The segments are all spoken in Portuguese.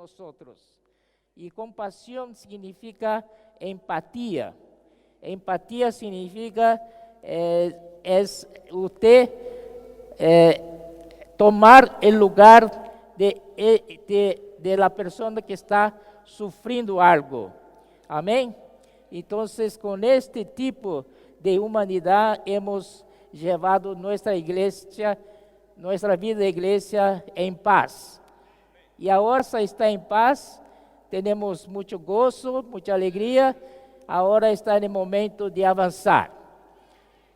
nosotros. Y compasión significa empatía. Empatía significa es usted tomar el lugar de la persona que está sufriendo algo. Amén. Entonces, con este tipo de humanidad hemos llevado nuestra iglesia, nuestra vida de iglesia en paz. Y ahora está en paz, tenemos mucho gozo, mucha alegría, ahora está en el momento de avanzar.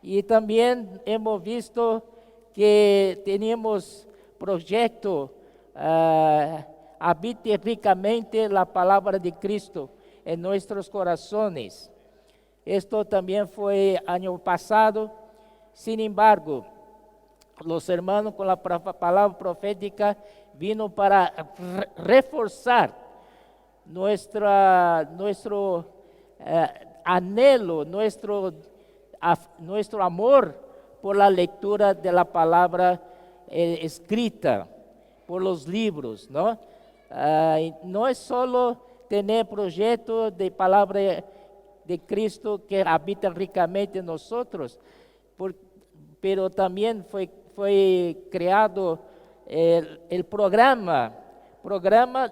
Y también hemos visto que tenemos proyecto, habite ricamente la palabra de Cristo en nuestros corazones. Esto también fue año pasado. Sin embargo, los hermanos con la palabra profética vino para reforzar nuestro anhelo, nuestro amor por la lectura de la palabra escrita, por los libros, ¿no? No es solo tener proyecto de palabra de Cristo que habita ricamente en nosotros, pero también fue creado el programa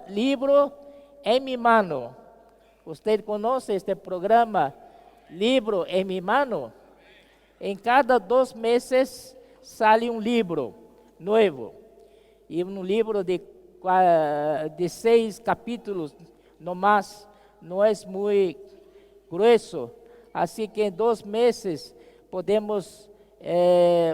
Libro en mi mano. Usted conoce este programa, Libro en mi mano. En cada 2 meses sale un libro nuevo, y un libro de 6 capítulos, no más, no es muy grueso, así que en 2 meses podemos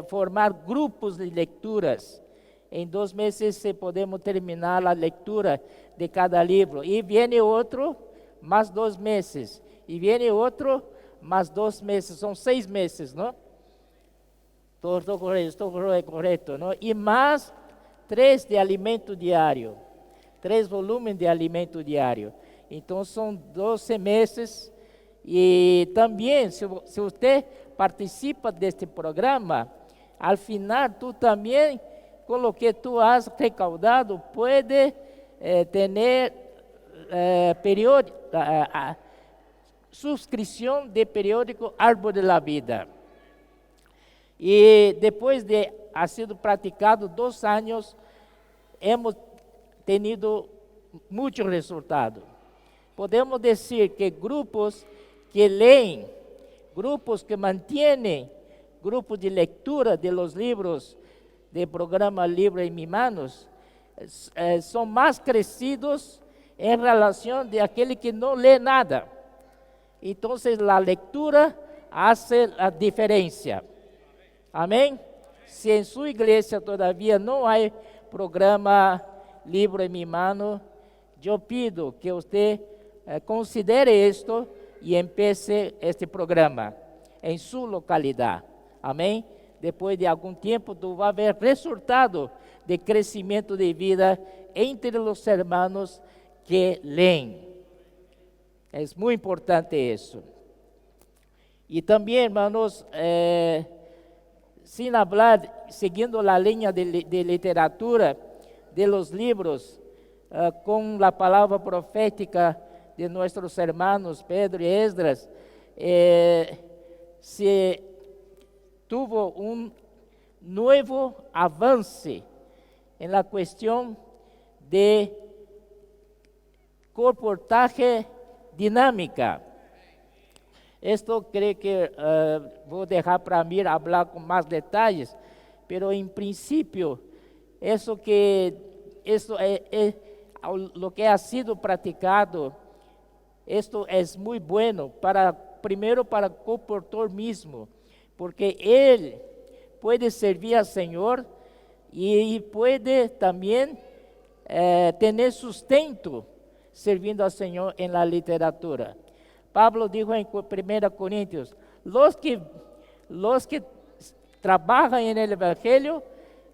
formar grupos de lecturas. En 2 meses podemos terminar la lectura de cada libro, y viene otro, más 2 meses, y viene otro, más 2 meses, son 6 meses, ¿no? Todo correcto, ¿no? Y más 3 de alimento diario, 3 volúmenes de alimento diario. Entonces son 12 meses. Y también, si usted participa de este programa, al final tú también, con lo que tú has recaudado, puede tener suscripción de periódico Árbol de la Vida. Y después de haber sido practicado 2 años, hemos tenido muchos resultados. Podemos decir que grupos que leen, grupos que mantienen, grupos de lectura de los libros del programa Libro en mis manos, son más crecidos en relación de aquel que no lee nada. Entonces la lectura hace la diferencia. Amén. Si en su iglesia todavía no hay programa Libro en mi mano, yo pido que usted considere esto y empiece este programa en su localidad. Amén. Después de algún tiempo, tú vas a ver resultado de crecimiento de vida entre los hermanos que leen. Es muy importante eso. Y también, hermanos, sin hablar, siguiendo la línea de literatura de los libros, con la palabra profética de nuestros hermanos Pedro y Esdras, se tuvo un nuevo avance en la cuestión de comportaje dinámica. Esto creo que voy a dejar para mí hablar con más detalles, pero en principio, lo que ha sido practicado, esto es muy bueno, primero para el comportador mismo, porque él puede servir al Señor y puede también tener sustento servindo al Señor en la literatura. Pablo dijo en 1 Corintios, los que trabajan en el Evangelio,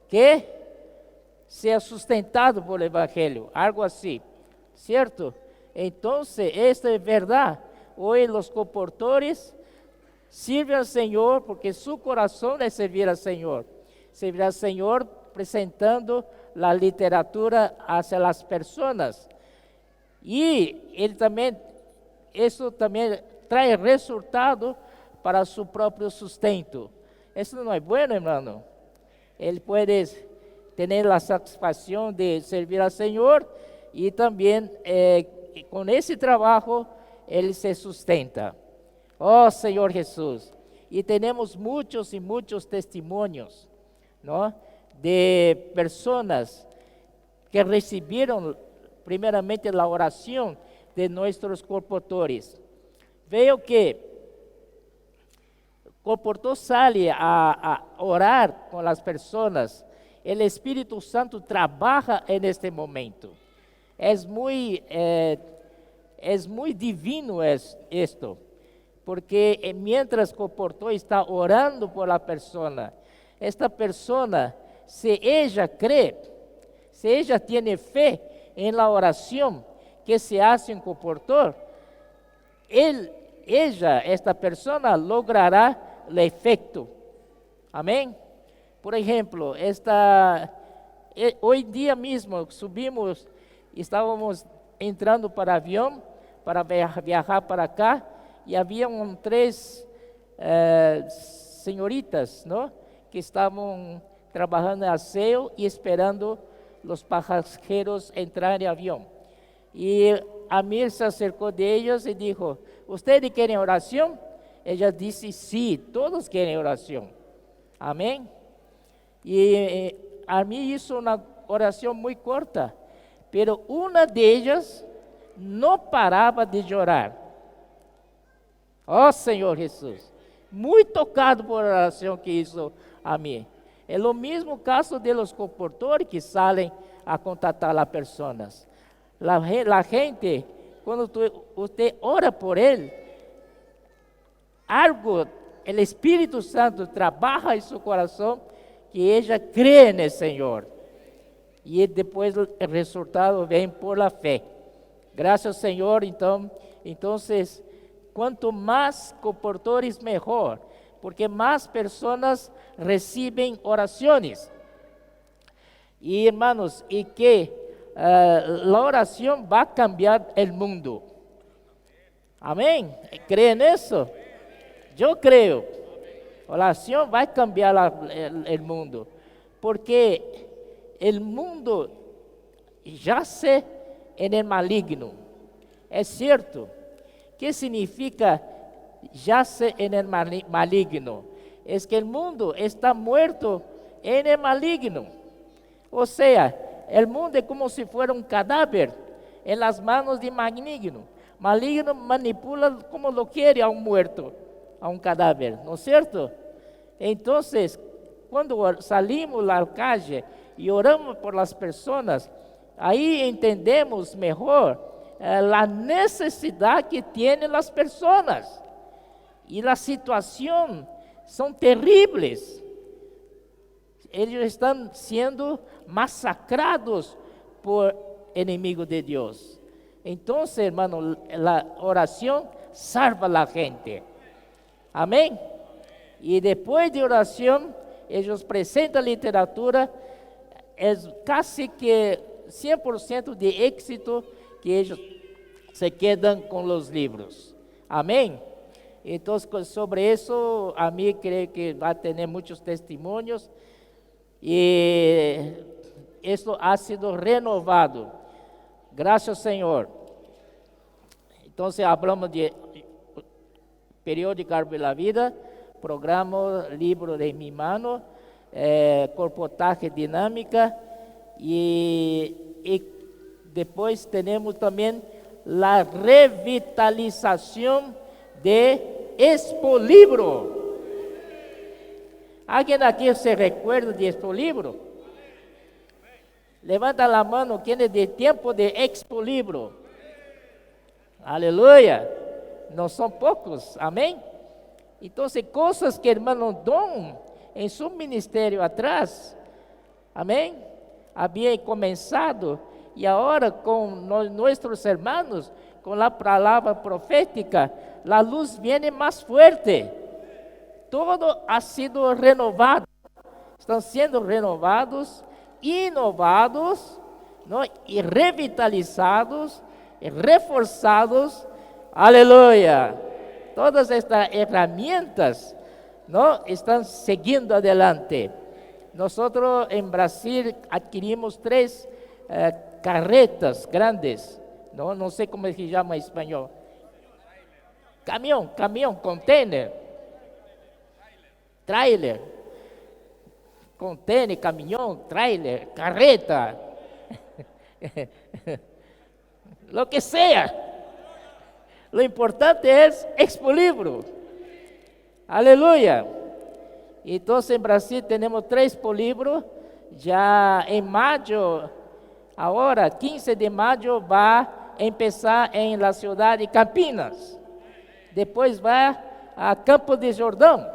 que sea sustentado por el Evangelio, algo así, ¿cierto? Entonces, esto es verdad. Hoy los comportadores sirven al Señor porque su corazón es servir al Señor. Servir al Señor presentando la literatura hacia las personas. Y él también, eso también trae resultado para su propio sustento. Eso no es bueno, hermano. Él puede tener la satisfacción de servir al Señor y también con ese trabajo él se sustenta. Oh Señor Jesús. Y tenemos muchos y muchos testimonios, ¿no? De personas que recibieron primeramente la oración de nuestros colportores. Veo que colportor sale a orar con las personas. El Espíritu Santo trabaja en este momento. Es muy divino esto, porque mientras colportor está orando por la persona, esta persona, si ella cree, si ella tiene fe en la oración que se hace en colportor, esta persona logrará el efecto. Amén. Por ejemplo, hoy día mismo subimos, estábamos entrando para avión para viajar para acá y habían 3 señoritas, ¿no? Que estaban trabajando en aseo y esperando los pasajeros entrar en avión. Y Amir se acercó de ellos y dijo: ¿ustedes quieren oración? Ella dice: sí, todos quieren oración. Amén. Y Amir hizo una oración muy corta, pero una de ellas no paraba de llorar. Oh Señor Jesús, muy tocado por la oración que hizo Amir. Es lo mismo caso de los colportores que salen a contactar a las personas. La gente, cuando usted ora por él, algo, el Espíritu Santo trabaja en su corazón, que ella cree en el Señor. Y después el resultado viene por la fe. Gracias, Señor. Entonces, cuanto más colportores, mejor, porque más personas reciben oraciones. Y hermanos, y que la oración va a cambiar el mundo. Amén. ¿Creen eso? Yo creo. Oración va a cambiar el mundo, porque el mundo yace en el maligno. Es cierto. ¿Qué significa yace en el maligno? Es que el mundo está muerto en el maligno. O sea, el mundo es como si fuera un cadáver en las manos de maligno. Maligno manipula como lo quiere a un muerto, a un cadáver, ¿no es cierto? Entonces, cuando salimos a la calle y oramos por las personas, ahí entendemos mejor la necesidad que tienen las personas. Y la situación son terribles. Ellos están siendo masacrados por enemigos de Dios. Entonces, hermano, la oración salva a la gente. Amén. Y después de oración, ellos presentan literatura. Es casi que 100% de éxito que ellos se quedan con los libros. Amén. Entonces, sobre eso, a mí creo que va a tener muchos testimonios. Y esto ha sido renovado. Gracias, Señor. Entonces, hablamos de periódico Árbol de la Vida, programa Libro de mi mano, colportaje dinámica y después tenemos también la revitalización de Expolibro. ¿Alguien aquí se recuerda de Expolibro? Levanta la mano, ¿quién es de tiempo de Expolibro? Aleluya. No son pocos, amén. Entonces, cosas que hermano Don en su ministerio atrás, amén, había comenzado y ahora con nuestros hermanos, con la palabra profética, la luz viene más fuerte. Todo ha sido renovado. Están siendo renovados, inovados, ¿no? Y revitalizados reforzados. Aleluya. Todas estas herramientas, ¿no?, están siguiendo adelante. Nosotros en Brasil adquirimos 3 carretas grandes, no sé cómo se llama en español. Caminhão, container, trailer, container, caminhão, trailer, carreta, lo que sea. Lo importante es Expolibro. Aleluya. Entonces en Brasil tenemos 3 Expolibros. Ya en mayo, ahora 15 de mayo va a empezar en la ciudad de Campinas. Después va a Campo de Jordão.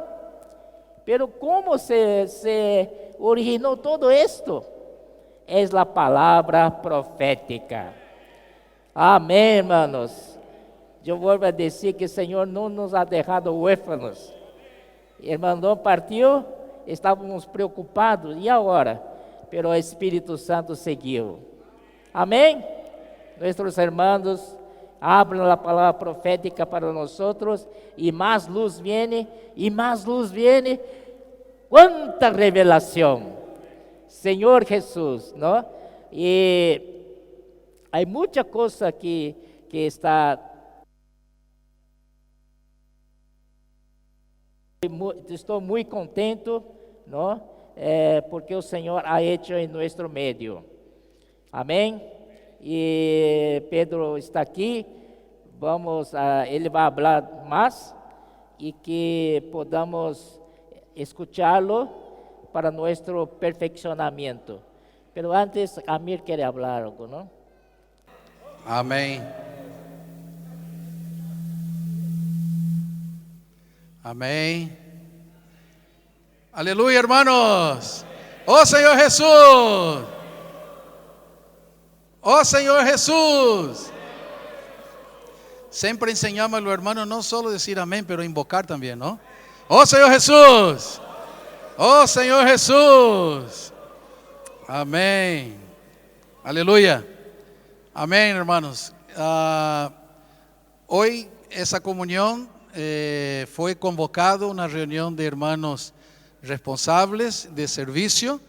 Pero ¿cómo se originó todo esto? Es la palabra profética. Amén, hermanos. Yo vuelvo a decir que el Señor no nos ha dejado huérfanos. El hermano partió, estábamos preocupados, ¿y ahora? Pero el Espíritu Santo siguió. Amén. Nuestros hermanos hablan la palabra profética para nosotros y más luz viene, y más luz viene. ¡Cuánta revelación! Señor Jesús, ¿no? Y hay mucha cosa que está... Estou muito contento, não? Porque o Senhor ha hecho em nosso meio. Amém? E Pedro está aqui. Ele vai falar mais e que podamos escuchá-lo para nosso perfeccionamento. Pero antes, Amir quer falar algo, não? Amém. Amén. Aleluya, hermanos. Oh Señor Jesús. Oh Señor Jesús. Siempre enseñamos a los hermanos no solo decir amén, pero invocar también, ¿no? Oh Señor Jesús. Oh Señor Jesús. Amén. Aleluya. Amén, hermanos. Hoy esa comunión fue convocado una reunión de hermanos responsables de servicio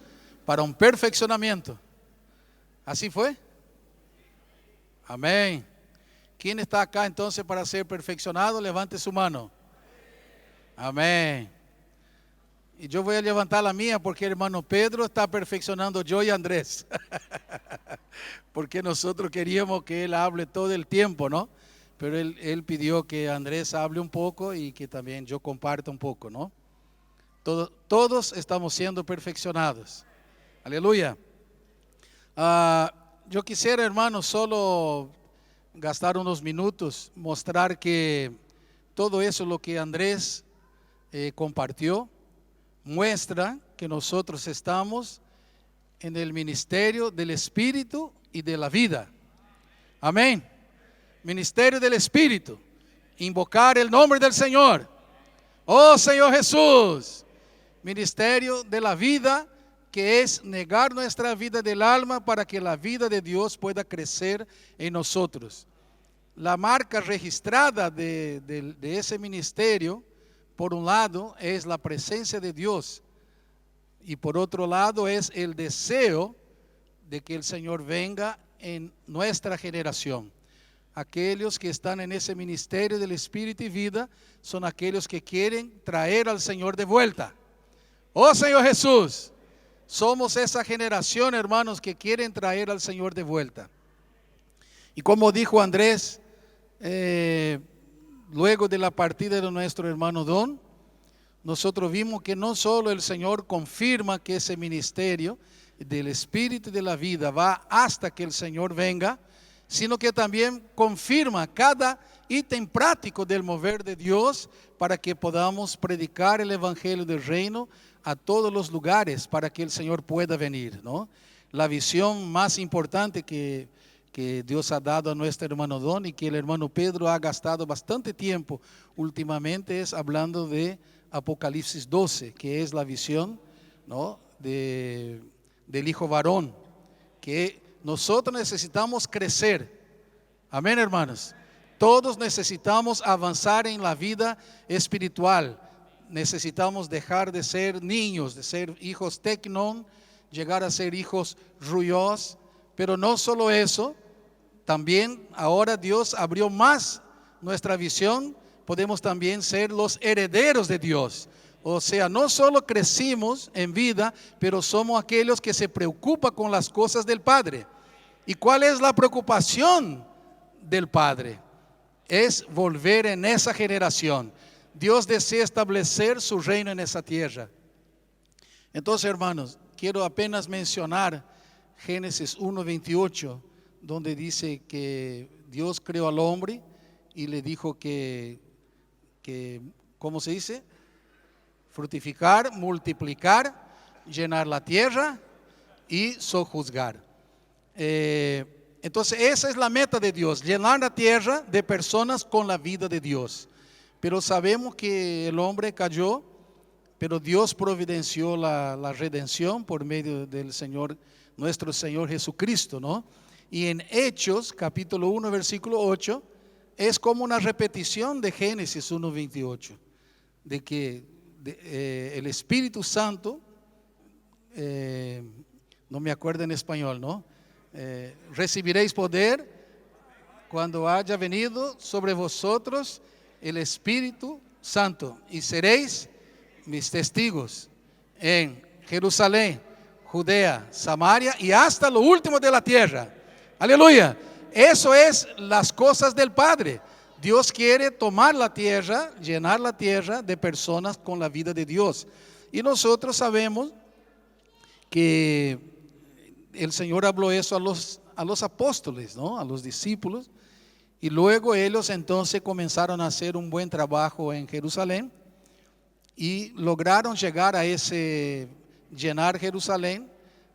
para un perfeccionamiento. ¿Así fue? Amén. ¿Quién está acá entonces para ser perfeccionado? Levante su mano. Amén. Y yo voy a levantar la mía porque el hermano Pedro está perfeccionando yo y Andrés. Porque nosotros queríamos que él hable todo el tiempo, ¿no? Pero él pidió que Andrés hable un poco y que también yo comparta un poco, ¿no? Todos estamos siendo perfeccionados. Aleluya. Yo quisiera, hermanos, solo gastar unos minutos, mostrar que todo eso lo que Andrés compartió, muestra que nosotros estamos en el ministerio del Espíritu y de la vida. Amén. Ministerio del Espíritu, invocar el nombre del Señor. Oh Señor Jesús. Ministerio de la vida, que es negar nuestra vida del alma para que la vida de Dios pueda crecer en nosotros. La marca registrada de ese ministerio, por un lado, es la presencia de Dios y por otro lado es el deseo de que el Señor venga en nuestra generación. Aquellos que están en ese ministerio del Espíritu y vida son aquellos que quieren traer al Señor de vuelta. Oh Señor Jesús, somos esa generación, hermanos, que quieren traer al Señor de vuelta. Y como dijo Andrés, luego de la partida de nuestro hermano Don, nosotros vimos que no solo el Señor confirma que ese ministerio del Espíritu y de la vida va hasta que el Señor venga, sino que también confirma cada ítem práctico del mover de Dios para que podamos predicar el Evangelio del Reino a todos los lugares para que el Señor pueda venir, ¿no? La visión más importante que Dios ha dado a nuestro hermano Don y que el hermano Pedro ha gastado bastante tiempo últimamente es hablando de Apocalipsis 12, que es la visión, ¿no?, del hijo varón, que nosotros necesitamos crecer. Amén, hermanos. Todos necesitamos avanzar en la vida espiritual. Necesitamos dejar de ser niños, de ser hijos tecnón, llegar a ser hijos ruyos. Pero no solo eso, también ahora Dios abrió más nuestra visión. Podemos también ser los herederos de Dios. O sea, no solo crecimos en vida, pero somos aquellos que se preocupan con las cosas del Padre. ¿Y cuál es la preocupación del Padre? Es volver en esa generación. Dios desea establecer su reino en esa tierra. Entonces, hermanos, quiero apenas mencionar Génesis 1:28, donde dice que Dios creó al hombre y le dijo que ¿cómo se dice? Fructificar, multiplicar, llenar la tierra y sojuzgar. Entonces esa es la meta de Dios, llenar la tierra de personas con la vida de Dios. Pero sabemos que el hombre cayó, pero Dios providenció la redención por medio del Señor, nuestro Señor Jesucristo, ¿no? Y en Hechos capítulo 1 versículo 8 es como una repetición de Génesis 1:28, de que el Espíritu Santo, no me acuerdo en español, ¿no? Recibiréis poder cuando haya venido sobre vosotros el Espíritu Santo y seréis mis testigos en Jerusalén, Judea, Samaria y hasta lo último de la tierra. Aleluya. Eso es las cosas del Padre. Dios quiere tomar la tierra, llenar la tierra de personas con la vida de Dios. Y nosotros sabemos que el Señor habló eso a los apóstoles, ¿no? A los discípulos. Y luego ellos entonces comenzaron a hacer un buen trabajo en Jerusalén y lograron llegar a ese llenar Jerusalén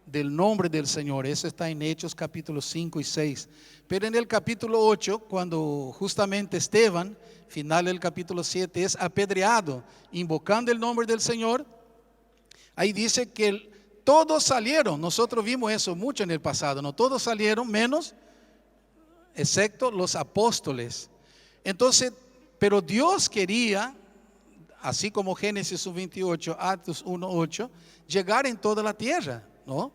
del nombre del Señor. Eso está en Hechos capítulos 5 y 6. Pero en el capítulo 8, cuando justamente Esteban, final del capítulo 7, es apedreado invocando el nombre del Señor, ahí dice que todos salieron. Nosotros vimos eso mucho en el pasado, no todos salieron, menos, excepto los apóstoles. Entonces, pero Dios quería, así como Génesis 1:28, Actos 1:8, llegar en toda la tierra, ¿no?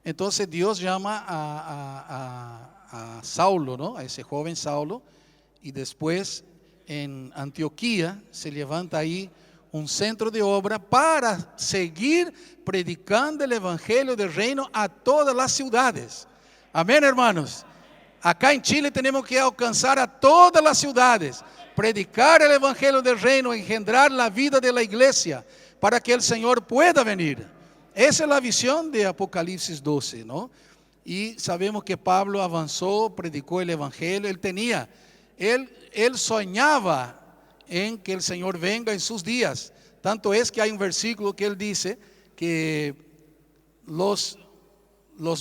Entonces Dios llama a Saulo, ¿no? A ese joven Saulo, y después en Antioquía se levanta ahí un centro de obra para seguir predicando el evangelio del reino a todas las ciudades. Amén, hermanos. Acá en Chile tenemos que alcanzar a todas las ciudades, predicar el evangelio del reino, engendrar la vida de la iglesia para que el Señor pueda venir. Esa es la visión de Apocalipsis 12, ¿no? Y sabemos que Pablo avanzó, predicó el evangelio. Él soñaba en que el Señor venga en sus días. Tanto es que hay un versículo que él dice que los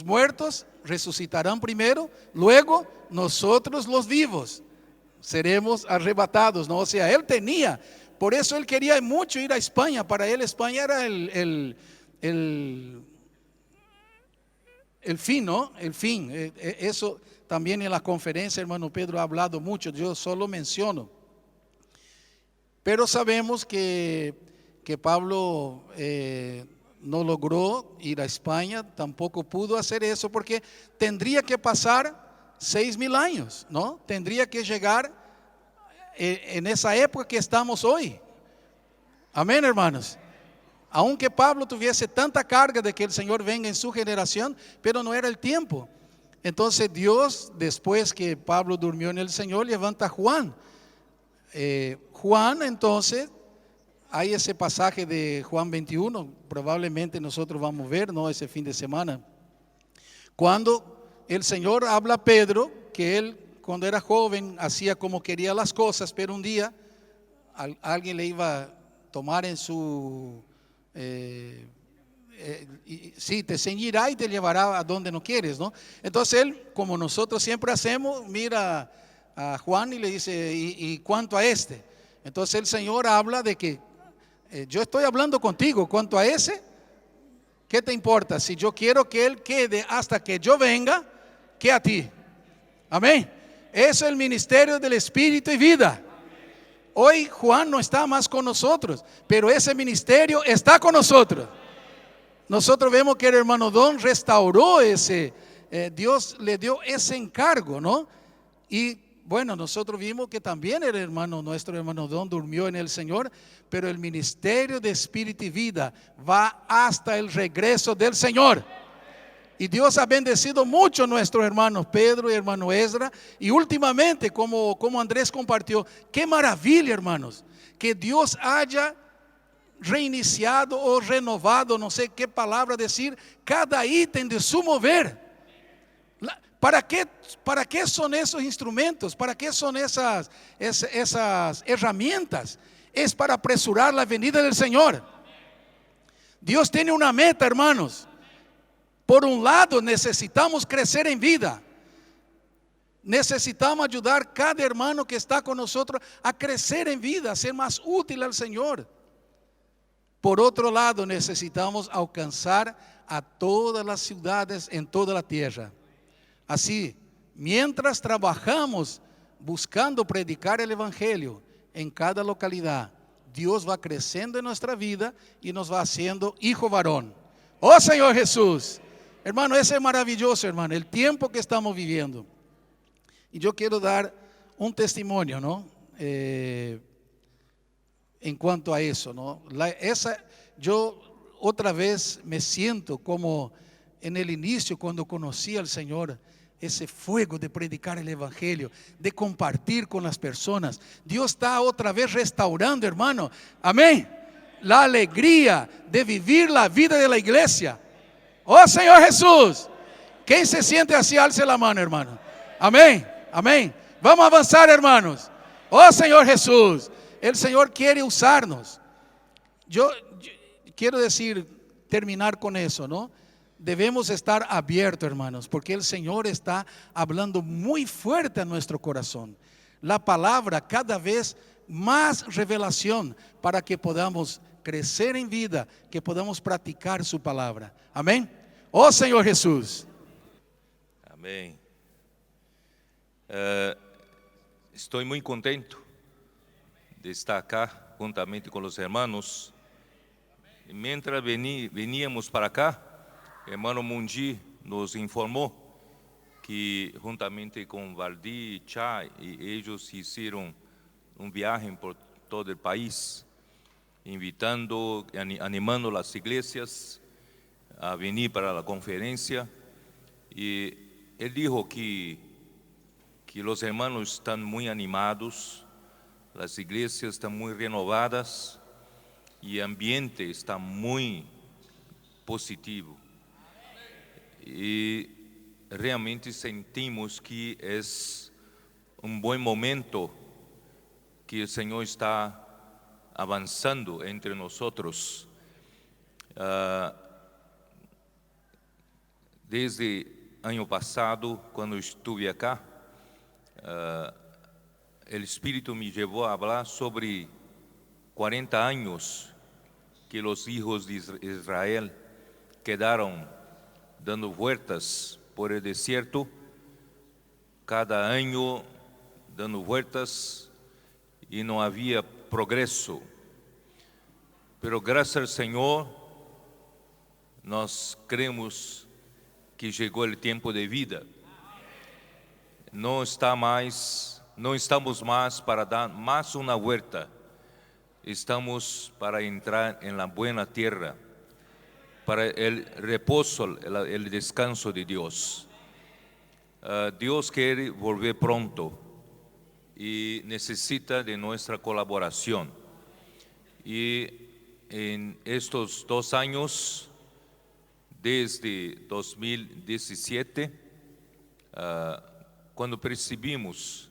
muertos resucitarán primero, luego nosotros los vivos seremos arrebatados, ¿no? O sea, él tenía, por eso él quería mucho ir a España. Para él España era el fin, ¿no? El fin. Eso también en la conferencia, hermano Pedro ha hablado mucho, yo solo menciono. Pero sabemos que Pablo no logró ir a España, tampoco pudo hacer eso porque tendría que pasar 6,000 años, ¿no? Tendría que llegar en esa época que estamos hoy. Amén, hermanos. Aunque Pablo tuviese tanta carga de que el Señor venga en su generación, pero no era el tiempo. Entonces Dios, después que Pablo durmió en el Señor, levanta a Juan. Juan, entonces, hay ese pasaje de Juan 21, probablemente nosotros vamos a ver, ¿no? Ese fin de semana, cuando el Señor habla a Pedro, que él cuando era joven hacía como quería las cosas, pero un día alguien le iba a tomar en su... sí, te ceñirá y te llevará a donde no quieres, ¿no? Entonces él, como nosotros siempre hacemos, mira a Juan y le dice, ¿y cuánto a este? Entonces el Señor habla de que yo estoy hablando contigo, cuanto a ese, ¿qué te importa? Si yo quiero que él quede hasta que yo venga, ¿qué a ti? Amén. Es el ministerio del Espíritu y vida. Hoy Juan no está más con nosotros, pero ese ministerio está con nosotros. Nosotros vemos que el hermano Don restauró Dios le dio ese encargo, ¿no? Y bueno, nosotros vimos que también nuestro hermano Don durmió en el Señor, pero el ministerio de Espíritu y vida va hasta el regreso del Señor. Y Dios ha bendecido mucho a nuestros hermanos Pedro y hermano Ezra. Y últimamente, como Andrés compartió, qué maravilla, hermanos, que Dios haya reiniciado o renovado, no sé qué palabra decir, cada ítem de su mover. ¿Para qué son esos instrumentos? ¿Para qué son esas herramientas? Es para apresurar la venida del Señor. Dios tiene una meta, hermanos. Por un lado, necesitamos crecer en vida. Necesitamos ayudar a cada hermano que está con nosotros a crecer en vida, a ser más útil al Señor. Por otro lado, necesitamos alcanzar a todas las ciudades en toda la tierra. Así, mientras trabajamos buscando predicar el Evangelio en cada localidad, Dios va creciendo en nuestra vida y nos va haciendo hijo varón. Oh Señor Jesús, hermano, ese es maravilloso, hermano, el tiempo que estamos viviendo. Y yo quiero dar un testimonio, ¿no? En cuanto a eso, ¿no? Yo otra vez me siento como en el inicio cuando conocí al Señor, ese fuego de predicar el Evangelio, de compartir con las personas. Dios está otra vez restaurando, hermano, amén, la alegría de vivir la vida de la iglesia. Oh Señor Jesús, ¿quién se siente así? Alce la mano, hermano. Amén, amén. Vamos a avanzar, hermanos. Oh Señor Jesús, el Señor quiere usarnos. Yo quiero terminar con eso, ¿no? Debemos estar abiertos, hermanos, porque el Señor está hablando muy fuerte a nuestro corazón. La palabra cada vez más revelación para que podamos crecer en vida, que podamos practicar su palabra. Amén. Oh Señor Jesús. Amém. Estou muito contento de estar acá juntamente com os irmãos. E mientras veníamos para cá, hermano Mundi nos informou que juntamente com Valdir, Chá e eles fizeram viagem por todo o país, invitando, animando as igrejas a venir para a conferência. E ele disse que os hermanos estão muito animados, as igrejas estão muito renovadas e o ambiente está muito positivo. E realmente sentimos que é bom momento que o Senhor está avançando entre nós. Desde ano passado, quando estive acá, o Espírito me levou a falar sobre 40 anos que os hijos de Israel quedaram dando vueltas por el desierto, cada año dando vueltas y no había progreso. Pero gracias al Señor, nós creemos que llegó el tiempo de vida. No estamos más para dar más una vuelta, estamos para entrar en la buena tierra, para el reposo, el descanso de Dios. Dios quiere volver pronto y necesita de nuestra colaboración. Y en estos 2 años, desde 2017, cuando percibimos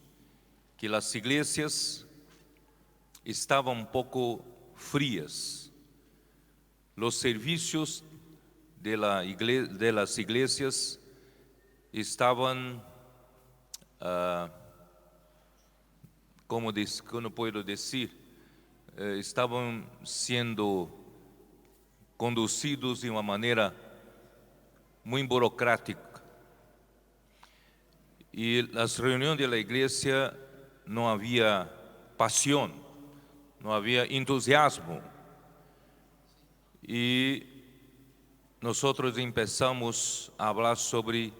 que las iglesias estaban un poco frías, los servicios de las iglesias estaban, ¿cómo puedo decir? Estaban siendo conducidos de una manera muy burocrática. y las reuniones de la iglesia no había pasión, no había entusiasmo. Y nosotros empezamos a hablar sobre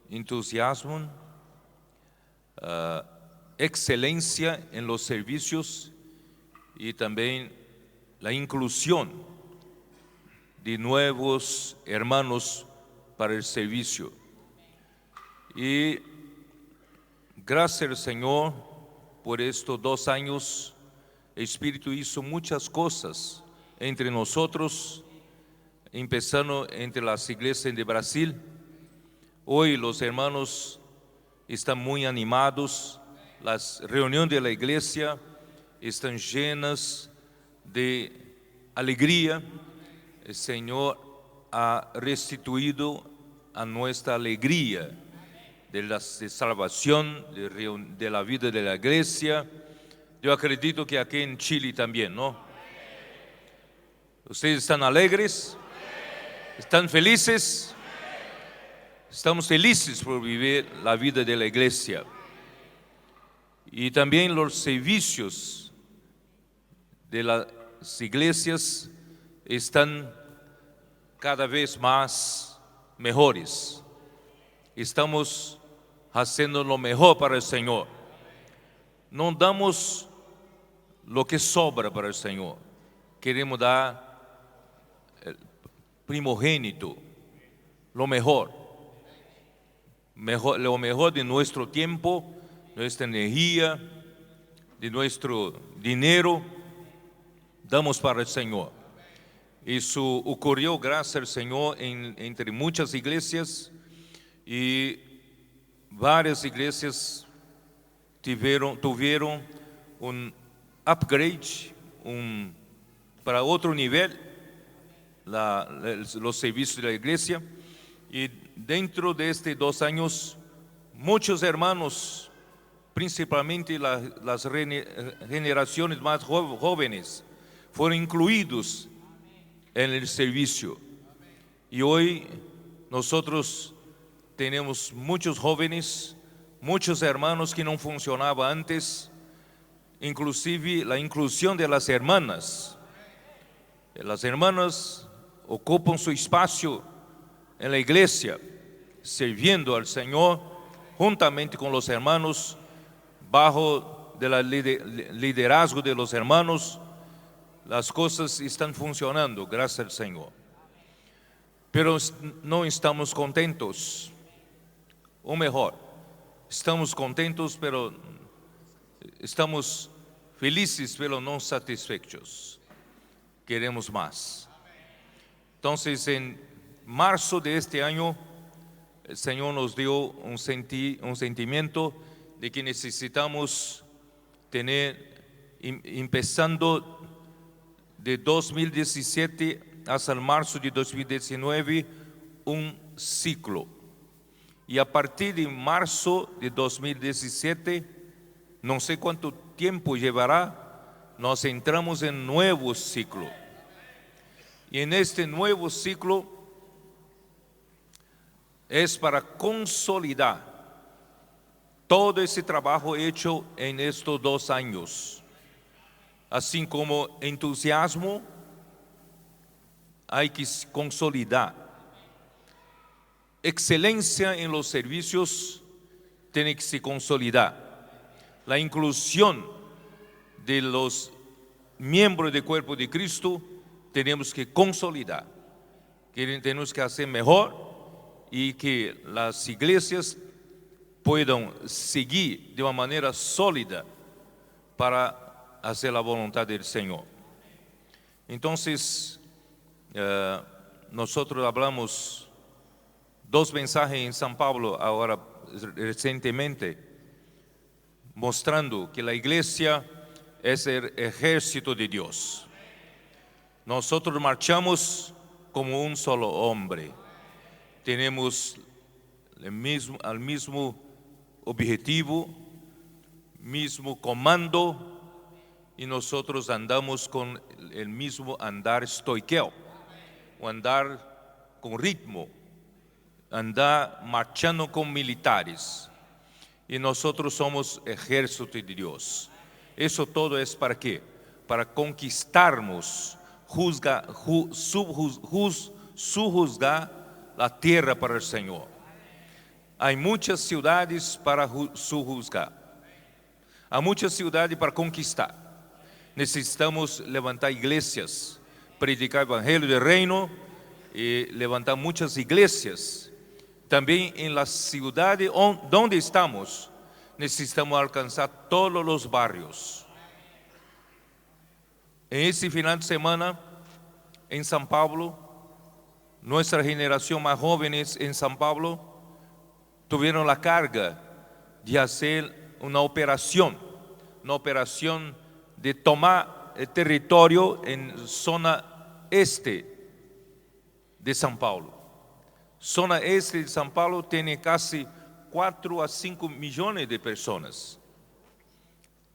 entusiasmo, excelencia en los servicios y también la inclusión de nuevos hermanos para el servicio. Y gracias al Señor por estos 2 años, el Espíritu hizo muchas cosas entre nosotros, empezando entre las iglesias de Brasil. Hoy los hermanos están muy animados, las reuniones de la iglesia están llenas de alegría. El Señor ha restituido a nuestra alegría de salvación, de la vida de la iglesia. Yo acredito que aquí en Chile también, ¿no? ¿Ustedes están alegres? ¿Están felices? Estamos felices por vivir la vida de la iglesia. Y también los servicios de las iglesias están cada vez más mejores. Estamos haciendo lo mejor para el Señor. No damos lo que sobra para el Señor. Queremos dar el primogénito, lo mejor, lo mejor de nuestro tiempo, nuestra energía, de nuestro dinero, damos para el Señor. Eso ocurrió gracias al Señor entre muchas iglesias, y varias iglesias tuvieron un upgrade, para otro nivel, los servicios de la iglesia. Y dentro de estos 2 años, muchos hermanos, principalmente las generaciones más jóvenes, fueron incluidos en el servicio. Y hoy nosotros tenemos muchos jóvenes, muchos hermanos que no funcionaban antes, inclusive la inclusión de las hermanas. Las hermanas ocupan su espacio en la iglesia, sirviendo al Señor juntamente con los hermanos, bajo el liderazgo de los hermanos. Las cosas están funcionando, gracias al Señor. Pero no estamos contentos, o mejor, estamos contentos, pero estamos felices, pero no satisfechos. Queremos más. Entonces, en marzo de este año, el Señor nos dio un sentimiento de que necesitamos tener, empezando de 2017 hasta el marzo de 2019, un ciclo. Y a partir de marzo de 2017, no sé cuánto tiempo llevará, nos entramos en un nuevo ciclo. Y en este nuevo ciclo es para consolidar todo ese trabajo hecho en estos 2 años. Así como entusiasmo, hay que consolidar. Excelencia en los servicios tiene que se consolidar. La inclusión de los miembros del cuerpo de Cristo tenemos que consolidar. Tenemos que hacer mejor, y que las iglesias puedan seguir de una manera sólida para hacer la voluntad del Señor. Entonces, nosotros hablamos 2 mensajes en San Pablo ahora recientemente, mostrando que la iglesia es el ejército de Dios. Nosotros marchamos como un solo hombre. Tenemos el mismo objetivo, mismo comando, y nosotros andamos con el mismo andar estoiqueo, o andar con ritmo, andar marchando con militares. y nosotros somos ejército de Dios. Eso todo es para qué? Para conquistarnos, sujuzgar la tierra para el Señor. Hay muchas ciudades para sujuzgar, hay muchas ciudades para conquistar. Necesitamos levantar iglesias, predicar el evangelio del reino y levantar muchas iglesias. También en las ciudades donde estamos, necesitamos alcanzar todos los barrios. En este final de semana, en San Pablo, nuestra generación más jóvenes en San Pablo tuvieron la carga de hacer una operación de tomar el territorio en zona este de San Paulo. Zona este de San Paulo tiene casi 4 a 5 millones de personas.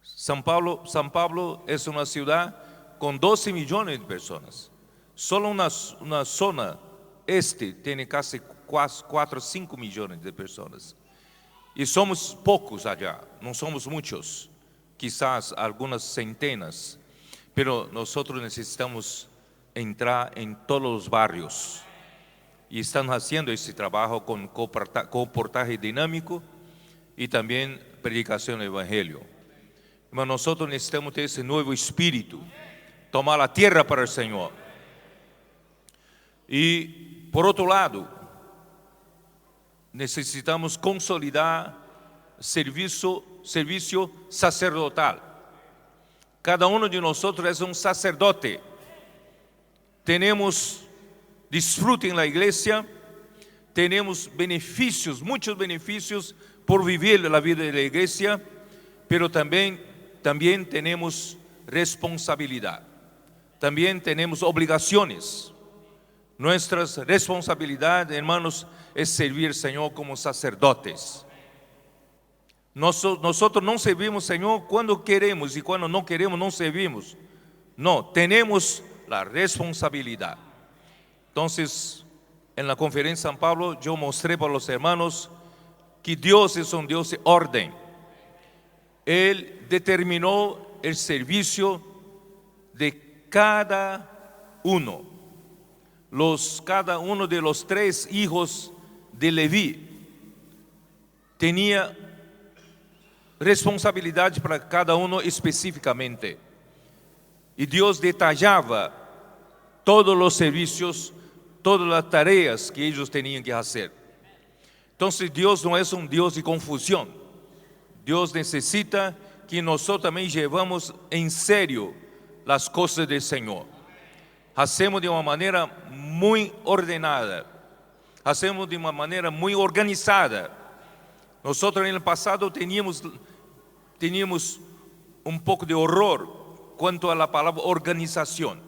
San Pablo es una ciudad con 12 millones de personas. Solo una zona este tiene casi 4 a 5 millones de personas. Y somos pocos allá, no somos muchos, quizás algunas centenas, pero nosotros necesitamos entrar en todos los barrios. Y están haciendo ese trabajo con comportaje dinámico y también predicación del evangelio. Pero nosotros necesitamos tener ese nuevo espíritu, tomar la tierra para el Señor. Y por otro lado, necesitamos consolidar servicio sacerdotal. Cada uno de nosotros es un sacerdote. Tenemos disfrute en la iglesia, tenemos beneficios, muchos beneficios por vivir la vida de la iglesia, pero también tenemos responsabilidad, también tenemos obligaciones. Nuestras responsabilidades, hermanos, es servir al Señor como sacerdotes. Nosotros no servimos al Señor cuando queremos y cuando no queremos no servimos. No, tenemos la responsabilidad. Entonces, en la conferencia de San Pablo, yo mostré para los hermanos que Dios es un Dios de orden. Él determinó el servicio de cada uno. Cada uno de los 3 hijos de Leví tenía responsabilidad para cada uno específicamente. Y Dios detallaba todos los servicios, todas las tareas que ellos tenían que hacer. Entonces Dios no es un Dios de confusión. Dios necesita que nosotros también llevamos en serio las cosas del Señor. Hacemos de una manera muy ordenada, hacemos de una manera muy organizada. Nosotros en el pasado teníamos un poco de horror cuanto a la palabra organización.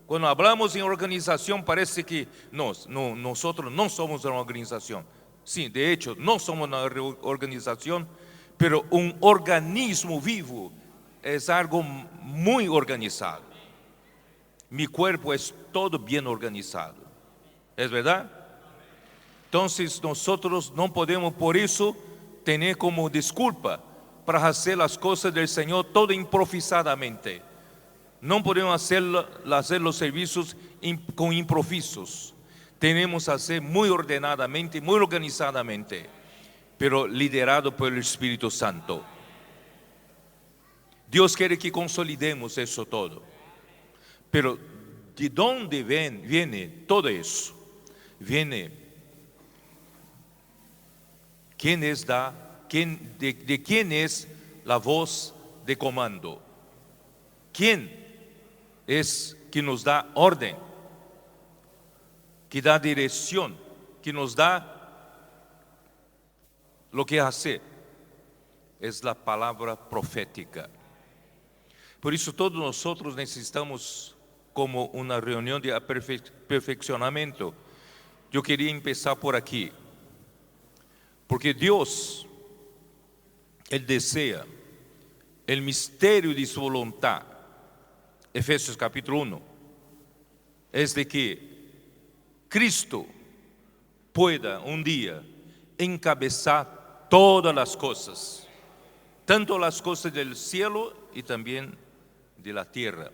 Cuando hablamos en organización parece que nosotros no somos una organización. Sí, de hecho, no somos una organización, pero un organismo vivo es algo muy organizado. Mi cuerpo es todo bien organizado. ¿Es verdad? Entonces nosotros no podemos por eso tener como disculpa para hacer las cosas del Señor todo improvisadamente. No podemos hacer los servicios con improvisos. Tenemos que hacer muy ordenadamente, muy organizadamente, pero liderado por el Espíritu Santo. Dios quiere que consolidemos eso todo. Pero ¿de dónde viene todo eso? Viene de quién es la voz de comando. ¿Quién es que nos da orden, que da dirección, que nos da lo que hacer? Es la palabra profética. Por eso todos nosotros necesitamos como una reunión de perfeccionamiento. Yo quería empezar por aquí, porque Dios, Él desea el misterio de su voluntad. Efesios capítulo 1, es de que Cristo pueda un día encabezar todas las cosas, tanto las cosas del cielo y también de la tierra.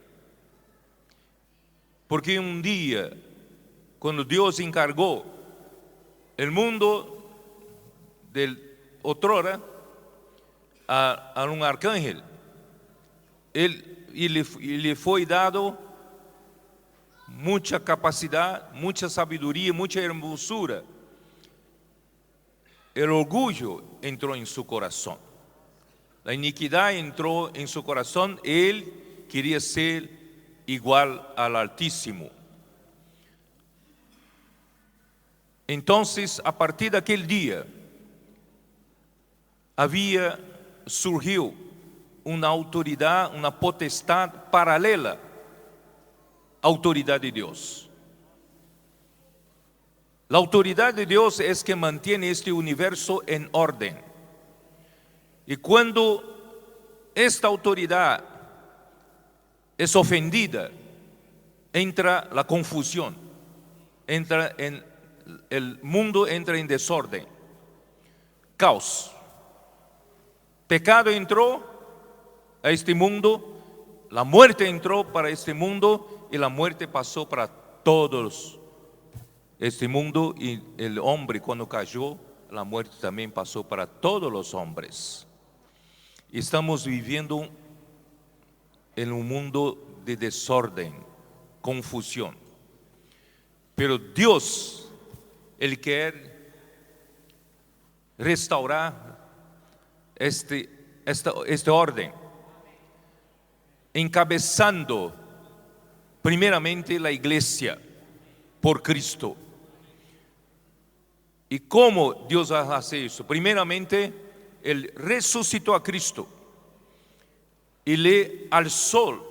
Porque un día, cuando Dios encargó el mundo del otrora a un arcángel, y le fue dado mucha capacidad, mucha sabiduría, mucha hermosura. El orgullo entró en su corazón, la iniquidad entró en su corazón. Él quería ser igual al Altísimo. Entonces, a partir de aquel día, surgió una autoridad, una potestad paralela, autoridad de Dios. La autoridad de Dios es que mantiene este universo en orden. Y cuando esta autoridad es ofendida, entra la confusión, el mundo entra en desorden, caos. Pecado entró a este mundo, la muerte entró para este mundo y la muerte pasó para todos este mundo, y el hombre cuando cayó, la muerte también pasó para todos los hombres. Estamos viviendo en un mundo de desorden, confusión. Pero Dios, Él quiere restaurar este orden, encabezando primeramente la iglesia por Cristo. ¿Y cómo Dios hace eso? Primeramente, Él resucitó a Cristo y le alzó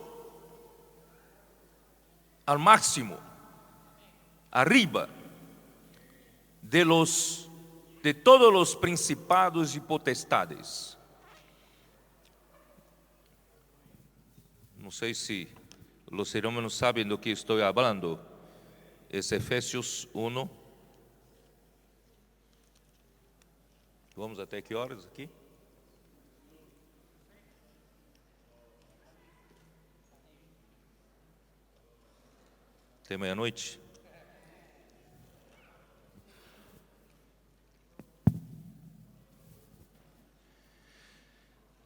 al máximo, arriba de todos los principados y potestades. No sé si los hermanos saben de lo que estoy hablando. Es Efesios 1. Vamos até que horas aqui? Até meia-noite?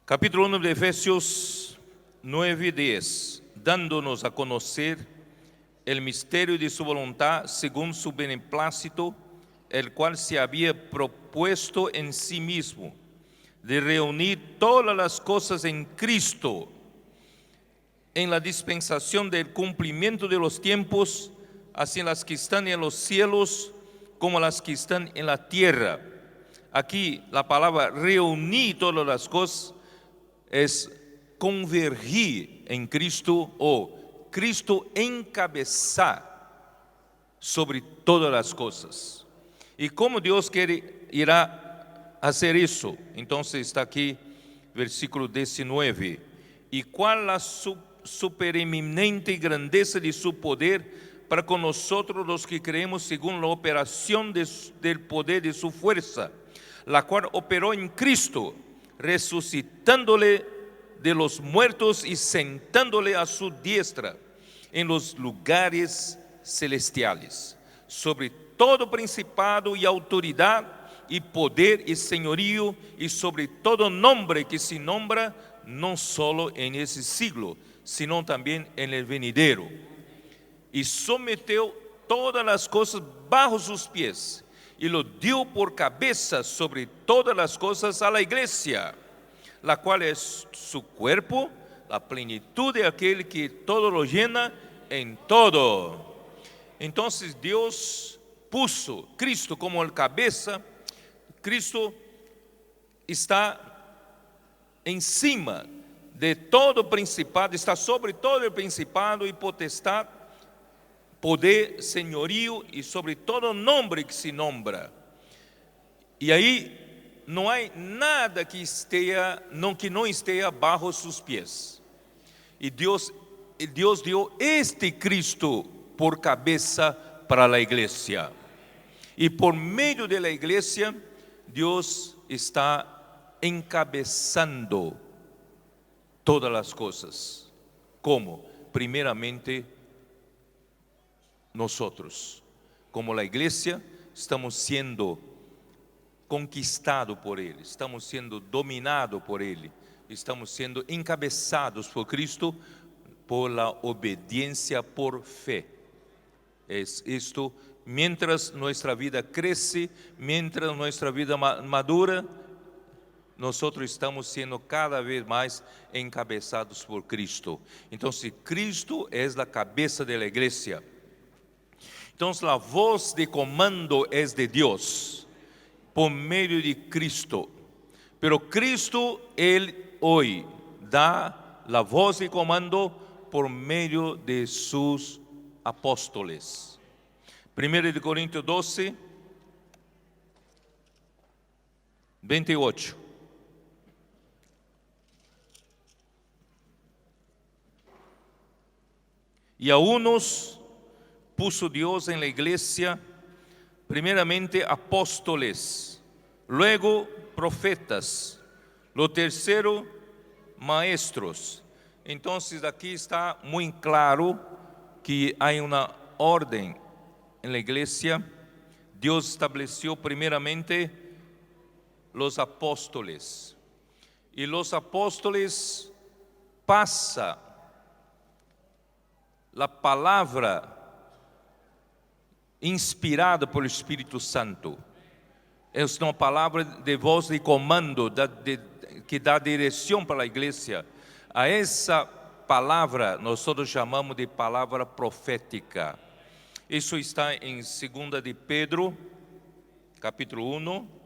Capítulo 1 de Efesios 9:10, dándonos a conocer el misterio de su voluntad según su beneplácito, el cual se había propuesto en sí mismo, de reunir todas las cosas en Cristo, en la dispensación del cumplimiento de los tiempos, así las que están en los cielos como las que están en la tierra. Aquí la palabra reunir todas las cosas es convergir en Cristo, o Cristo encabezar sobre todas las cosas. ¿Y cómo Dios irá a hacer eso? Entonces está aquí, versículo 19. ¿Y cuál la supereminente grandeza de su poder para con nosotros los que creemos según la operación del poder de su fuerza, la cual operó en Cristo, resucitándole de los muertos y sentándole a su diestra en los lugares celestiales, sobre todo principado y autoridad y poder y señorío, y sobre todo nombre que se nombra, no solo en ese siglo, sino también en el venidero. Y sometió todas las cosas bajo sus pies, y lo dio por cabeza sobre todas las cosas a la iglesia, la cual es su cuerpo, la plenitud de aquel que todo lo llena en todo. Entonces Dios puso Cristo como el cabeza. Cristo está encima de todo principado, está sobre todo el principado y potestad, poder, señorío y sobre todo nombre que se nombra. Y ahí no hay nada que no esté bajo sus pies. Y Dios dio este Cristo por cabeza para la iglesia. Y por medio de la iglesia, Dios está encabezando todas las cosas. ¿Cómo? Primeramente, nosotros, como la iglesia, estamos siendo conquistados por Él, estamos siendo dominados por Él, estamos siendo encabezados por Cristo por la obediencia por fe. Es esto, mientras nuestra vida crece, mientras nuestra vida madura, nosotros estamos siendo cada vez más encabezados por Cristo. Entonces, Cristo es la cabeza de la iglesia. Entonces, la voz de comando es de Dios, por medio de Cristo. Pero Cristo, Él hoy da la voz de comando por medio de sus apóstoles. 1 Corintios 12, 28. Y a unos puso Dios en la iglesia, primeramente apóstoles, luego profetas, lo tercero maestros. Entonces aquí está muy claro que hay una orden en la iglesia. Dios estableció primeramente los apóstoles, y los apóstoles pasa la palabra inspirada por el Espíritu Santo. Es una palabra de voz de comando que da dirección para la iglesia. A essa palavra nosotros chamamos de palavra profética. Isso está em 2 de Pedro, capítulo 1.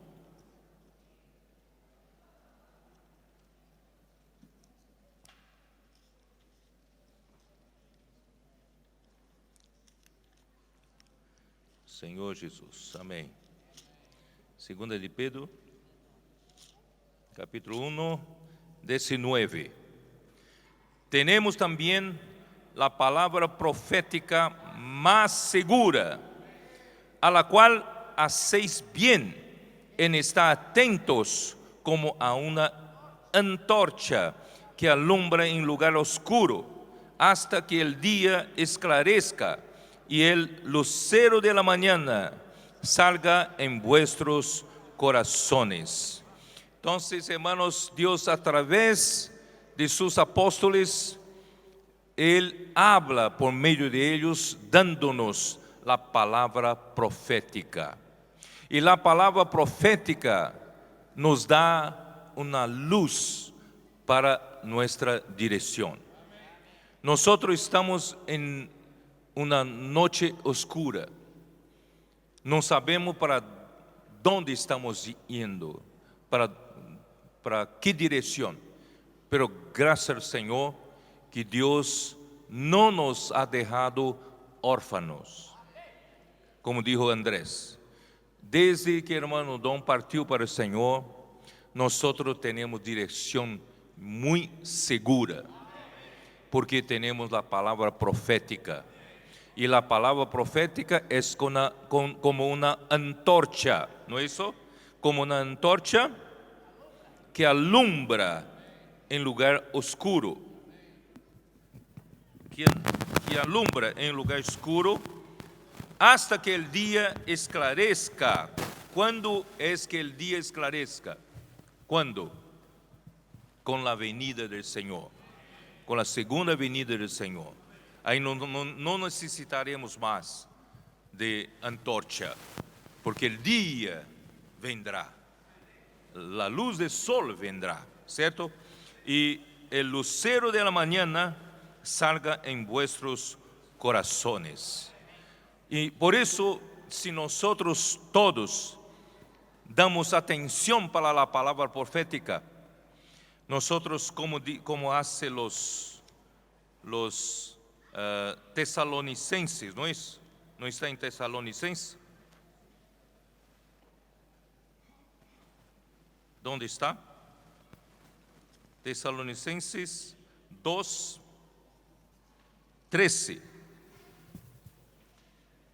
Senhor Jesus, amém. 2 de Pedro, capítulo 1, 19. Tenemos también la palabra profética más segura, a la cual hacéis bien en estar atentos como a una antorcha que alumbra en lugar oscuro, hasta que el día esclarezca y el lucero de la mañana salga en vuestros corazones. Entonces, hermanos, Dios a través de sus apóstoles, Él habla por medio de ellos, dándonos la palabra profética. Y la palabra profética nos da una luz para nuestra dirección. Nosotros estamos en una noche oscura. No sabemos para dónde estamos yendo, para qué dirección. Pero gracias al Señor que Dios no nos ha dejado órfanos. Como dijo Andrés, desde que hermano Don partió para el Señor, nosotros tenemos dirección muy segura, porque tenemos la palabra profética. Y la palabra profética es como una antorcha, ¿no es eso? Como una antorcha que alumbra en lugar oscuro. Que alumbra en lugar oscuro hasta que el día esclarezca. ¿Cuándo es que el día esclarezca? ¿Cuándo? Con la venida del Señor, con la segunda venida del Señor. Ahí no necesitaremos más de antorcha, porque el día vendrá, la luz del sol vendrá, ¿cierto? Y el lucero de la mañana salga en vuestros corazones. Y por eso, si nosotros todos damos atención para la palabra profética, nosotros como hace los tesalonicenses, ¿no es? ¿No está en Tesalonicenses? ¿Dónde está? Tesalonicenses 2:13.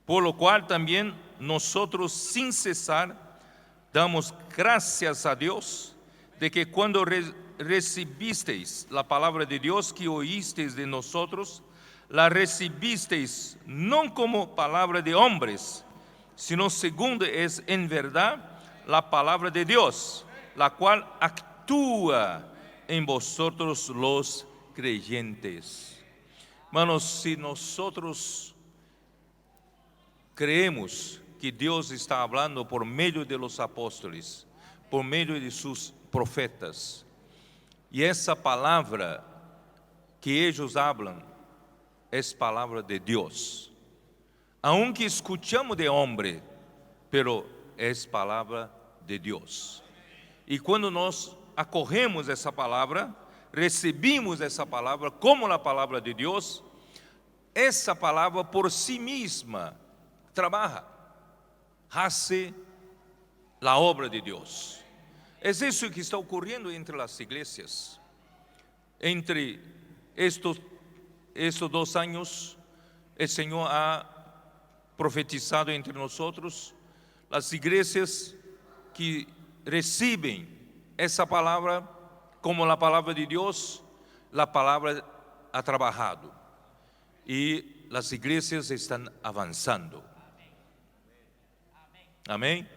Por lo cual también nosotros sin cesar damos gracias a Dios de que cuando recibisteis la palabra de Dios que oísteis de nosotros, la recibisteis no como palabra de hombres, sino segundo es en verdad la palabra de Dios, la cual actúa en vosotros los creyentes. Hermanos, si nosotros creemos que Dios está hablando por medio de los apóstoles, por medio de sus profetas, y esa palabra que ellos hablan es palabra de Dios, aunque escuchamos de hombre, pero es palabra de Dios. Y cuando nos acogemos a esa palabra, recibimos esa palabra como la palabra de Dios, esa palabra por sí misma trabaja, hace la obra de Dios. Es eso que está ocurriendo entre las iglesias. Entre estos 2 años, el Señor ha profetizado entre nosotros. Las iglesias que reciben esa palabra como la palabra de Dios, la palabra ha trabajado y las iglesias están avanzando. Amén.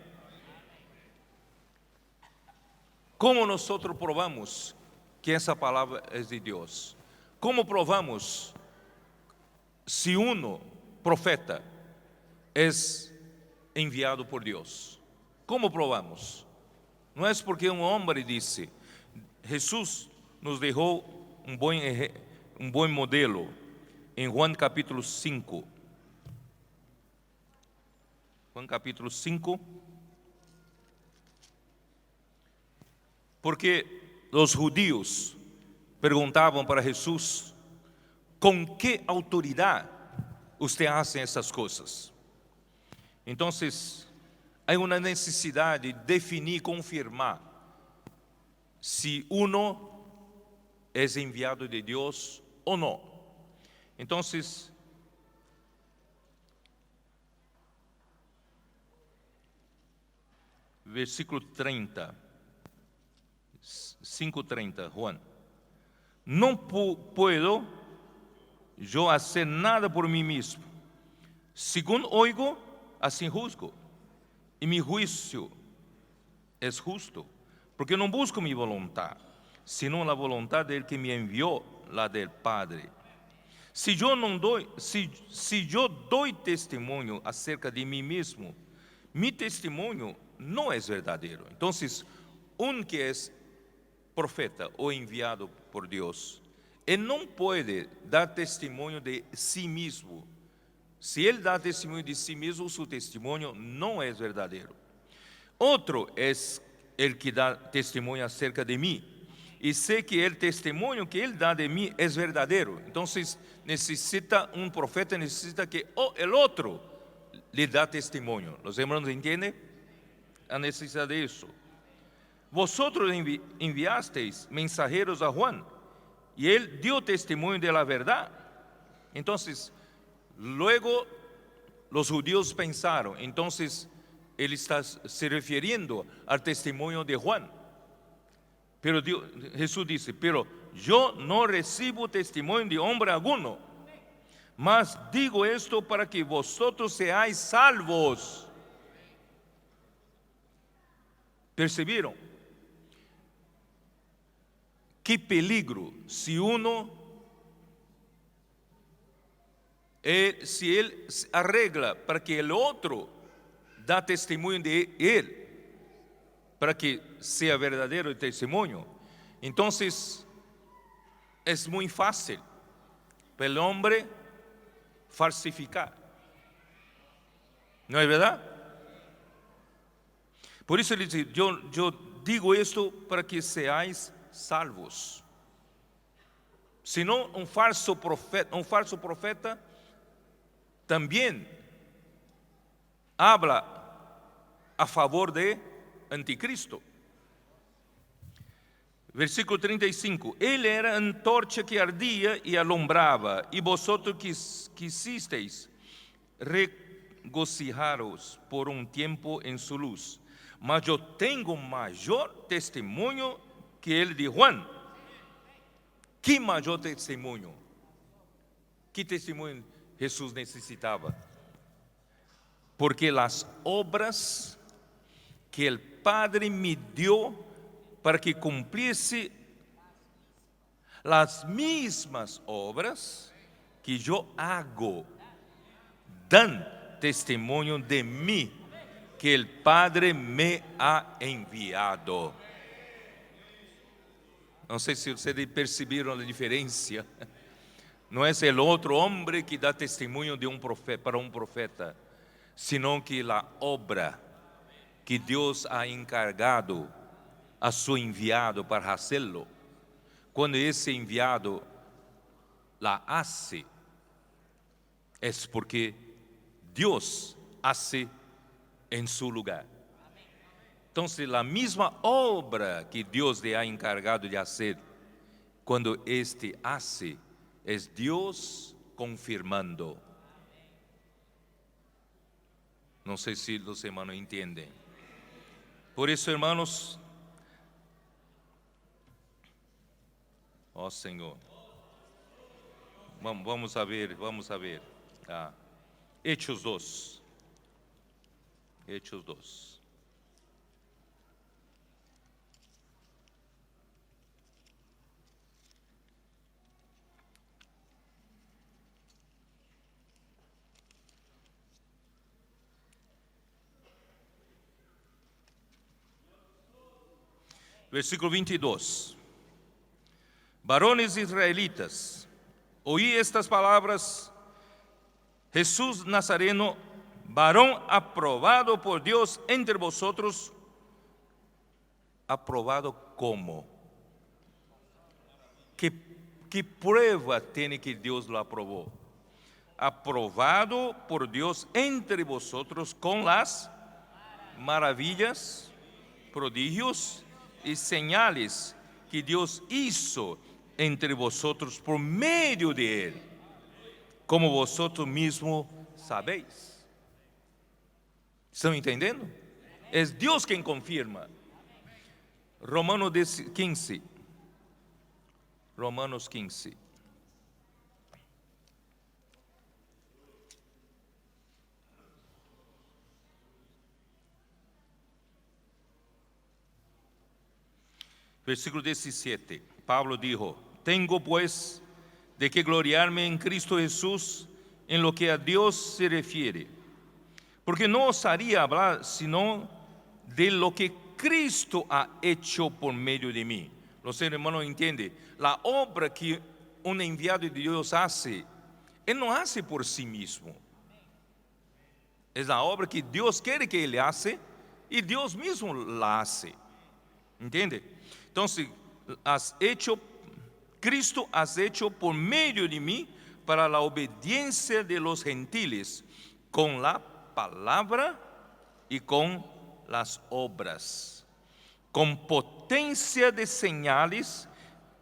¿Cómo nosotros probamos que esa palabra es de Dios? ¿Cómo probamos si uno, profeta, es enviado por Dios? ¿Cómo probamos? No es porque un hombre dice. Jesús nos dejó un buen modelo en Juan capítulo 5. Juan capítulo 5. Porque los judíos preguntaban para Jesús, ¿con qué autoridad usted hace esas cosas? Entonces, hay una necesidad de definir, confirmar si uno es enviado de Dios o no. Entonces, versículo 30, 5:30, Juan. No puedo yo hacer nada por mí mismo. Según oigo, así juzgo. Y mi juicio es justo, porque no busco mi voluntad, sino la voluntad del que me envió, la del Padre. Si yo doy testimonio acerca de mí mismo, mi testimonio no es verdadero. Entonces, un que es profeta o enviado por Dios, él no puede dar testimonio de sí mismo. Si él da testimonio de sí mismo, su testimonio no es verdadero. Otro es el que da testimonio acerca de mí, y sé que el testimonio que él da de mí es verdadero. Entonces necesita un profeta, necesita que el otro le da testimonio. ¿Los hermanos entienden la necesidad de eso? Vosotros enviasteis mensajeros a Juan, y él dio testimonio de la verdad. Entonces, luego los judíos pensaron, entonces él está se refiriendo al testimonio de Juan. Pero Jesús dice, pero yo no recibo testimonio de hombre alguno, mas digo esto para que vosotros seáis salvos. ¿Percibieron? Qué peligro si él arregla para que el otro da testimonio de él, para que sea verdadero el testimonio. Entonces, es muy fácil para el hombre falsificar. ¿No es verdad? Por eso él dice, yo digo esto para que seáis salvos. Si no, un falso profeta también habla a favor de anticristo. Versículo 35. Él era antorcha que ardía y alumbraba, y vosotros quisisteis regocijaros por un tiempo en su luz. mas eu tenho maior testemunho que ele de Juan. Que maior testemunho? Que testemunho Jesus necessitava? Porque as obras que o Padre me deu para que cumplisse as mesmas obras que eu hago, dan testemunho de mim, que o Padre me ha enviado. Não sei se vocês perceberam a diferença. Não é o outro homem que dá testemunho de para um profeta, senão que a obra que Deus ha encargado a seu enviado para fazê-lo, quando esse enviado la hace, é porque Deus hace em seu lugar. Então, a mesma obra que Deus lhe ha encargado de fazer, quando este hace, é Deus confirmando. Não sei se os irmãos entendem. Por isso, irmãos, ó Senhor, vamos a ver. Hechos 2. Hechos 2. Versículo 22. Varones israelitas, oí estas palavras: Jesús Nazareno, varón aprobado por Dios entre vosotros. ¿Aprobado cómo? ¿Qué prueba tiene que Dios lo aprobó? Aprobado por Dios entre vosotros con las maravillas, prodigios y señales que Dios hizo entre vosotros por medio de Él, como vosotros mismos sabéis. ¿Estão entendendo? É Deus quem confirma. Romanos 15. Romanos 15. Versículo 17. Pablo dijo: tengo pues de que gloriarme en Cristo Jesús en lo que a Dios se refiere, porque no osaría hablar sino de lo que Cristo ha hecho por medio de mí. Los hermanos entienden, la obra que un enviado de Dios hace, Él no hace por sí mismo. Es la obra que Dios quiere que Él hace y Dios mismo la hace. ¿Entiende? Entonces, Cristo has hecho por medio de mí para la obediencia de los gentiles, con la palabra y con las obras, con potencia de señales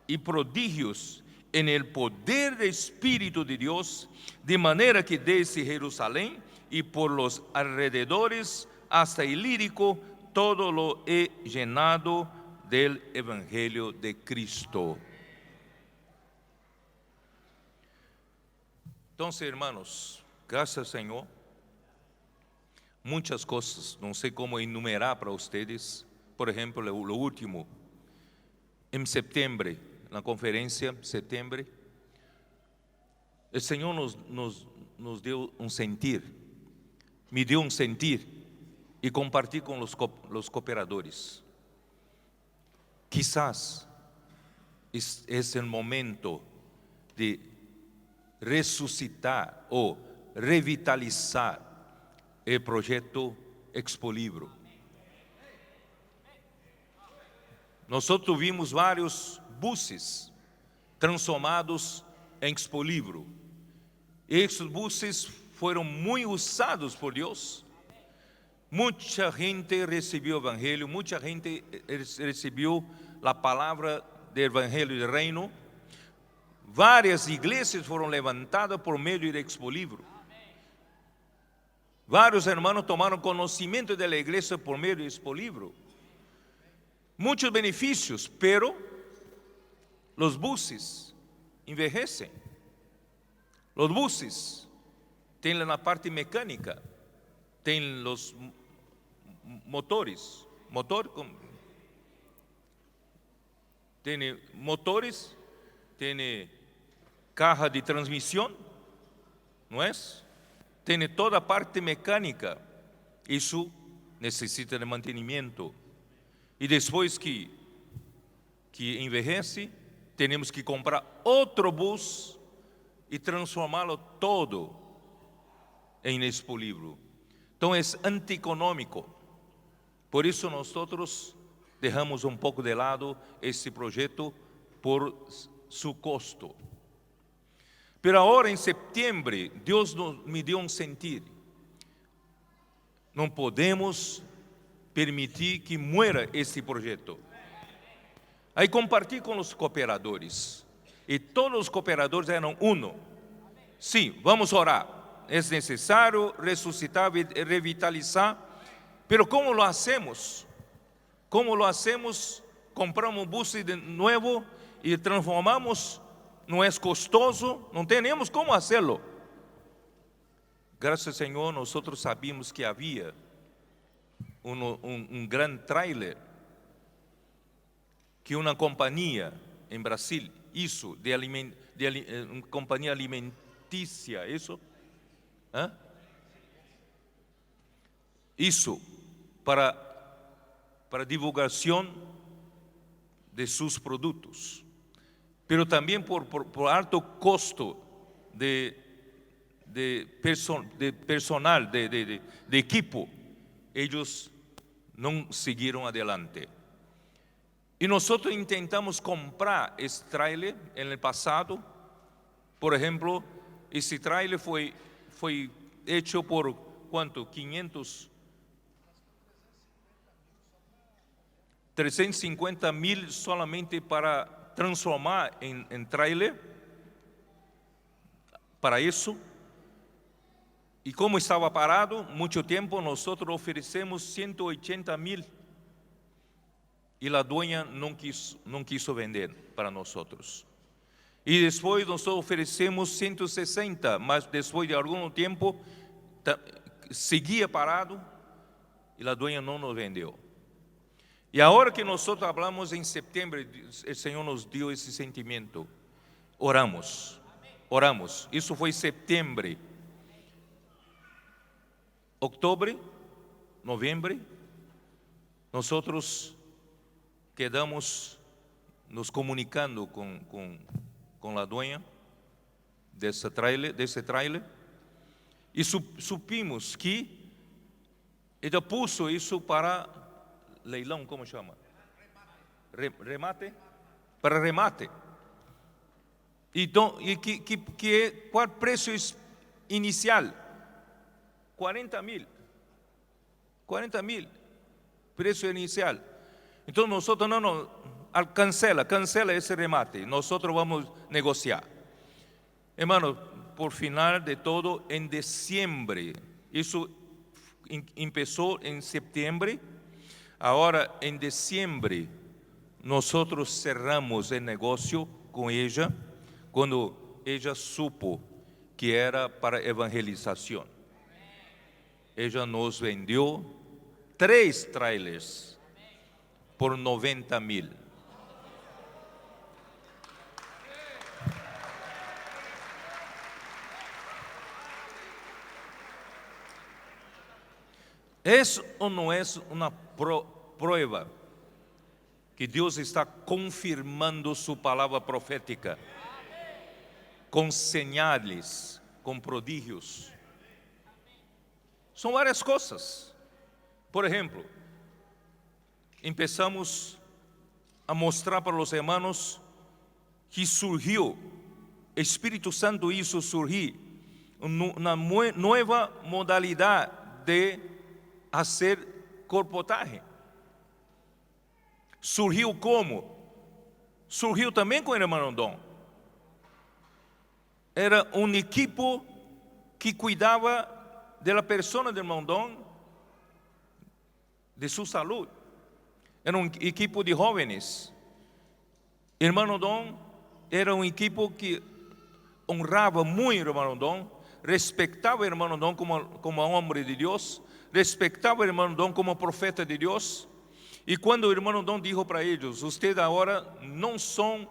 y prodigios en el poder del Espíritu de Dios, de manera que desde Jerusalén y por los alrededores hasta Ilírico, todo lo he llenado del Evangelio de Cristo. Entonces, hermanos, gracias Señor, muchas cosas, no sé cómo enumerar para ustedes. Por ejemplo, lo último, en septiembre, en la conferencia, septiembre, el Señor nos dio un sentir, me dio un sentir y compartí con los cooperadores. Quizás es el momento de resucitar o revitalizar el proyecto Expo Libro. Nosotros vimos vários buses transformados em Expo Livro. Esses buses foram muito usados por Deus. Muita gente recebeu o Evangelho, muita gente recebeu a palavra do Evangelho do Reino. Várias igrejas foram levantadas por meio do Expo Livro. Vários hermanos tomaram conhecimento da igreja por meio desse livro. Muitos benefícios, pero os buses envelhecem. Os buses têm na parte mecânica, tem os motores, tem motores, tem caja de transmissão, não é? Tem toda a parte mecânica. Isso necessita de mantenimento. E depois que envelhece, temos que comprar outro bus e transformá-lo todo em livro. Então é antieconômico. Por isso nós deixamos pouco de lado esse projeto por seu custo. Pero agora em setembro, Deus me deu sentir. Não podemos permitir que muera esse projeto. Aí compartilhei com os cooperadores. E todos os cooperadores eram uno. Sim, vamos orar. É necessário ressuscitar e revitalizar. Pero como lo hacemos? Como lo hacemos? Compramos um bus de novo e transformamos. Não é custoso, não temos como fazê-lo. Graças ao Senhor, nós sabíamos que havia grande trailer que uma companhia em Brasil, isso, uma companhia alimentícia, isso? Isso, para divulgação de seus produtos. Pero também por alto custo de personal, de equipo, eles não seguiram adelante. E nós intentamos comprar esse trailer no passado. Por exemplo, esse trailer foi hecho por quanto? 350 mil solamente para transformar em trailer, para isso. E como estava parado muito tempo, nós oferecemos 180 mil. E a dueña não quis vender para nós. E depois nós oferecemos 160, mas depois de algum tempo seguia parado e a dueña não nos vendeu. E agora que nós falamos em setembro, o Senhor nos deu esse sentimento. Oramos. Isso foi setembro. Outubro, novembro, nós quedamos nos comunicando com a dueña desse trailer e supimos que ele puso isso para leilão, como chama? Remate? Para remate. Então, qual o preço inicial? 40 mil. Preço inicial. Então, nós não cancela esse remate. Nós vamos negociar. Hermano, por final de todo, em dezembro, isso começou em setembro. Agora, em dezembro, nós cerramos o negócio com ela, quando ela supo que era para evangelização. Ela nos vendeu 3 trailers por 90 mil. ¿Es o no es una prueba que Dios está confirmando su palabra profética con señales, con prodigios? Son varias cosas. Por ejemplo, empezamos a mostrar para los hermanos que surgió, Espíritu Santo hizo surgir una nueva modalidad de hacer corpotaje. Surgiu como? Surgiu também com o irmão Dom. Era um equipo que cuidava de la persona del irmão Dom, de su salud. Era un equipo de jóvenes. Irmão Dom era un equipo que honraba muy al irmão Dom, respetaba al irmão Dom como hombre de Dios, respetaba al irmão Dom como profeta de Dios. E quando o irmão Dom dijo para eles: ustedes agora não são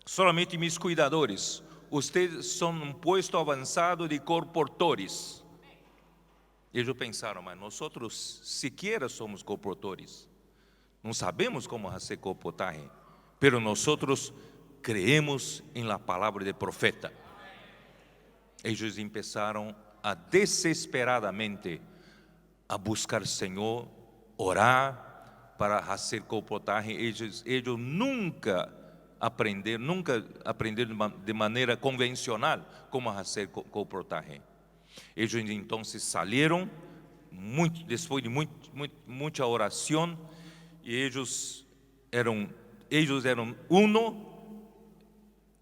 solamente mis cuidadores, ustedes são um posto avançado de colportores. Eles pensaram: mas nós sequer somos colportores, não sabemos como fazer colportagem, pero nós creemos em la palavra do profeta. Eles começaram a desesperadamente a buscar Senhor, orar para fazer colportagem. Eles nunca aprenderam de maneira convencional como fazer colportagem. Eles então saíram depois de muita oração, e eles eram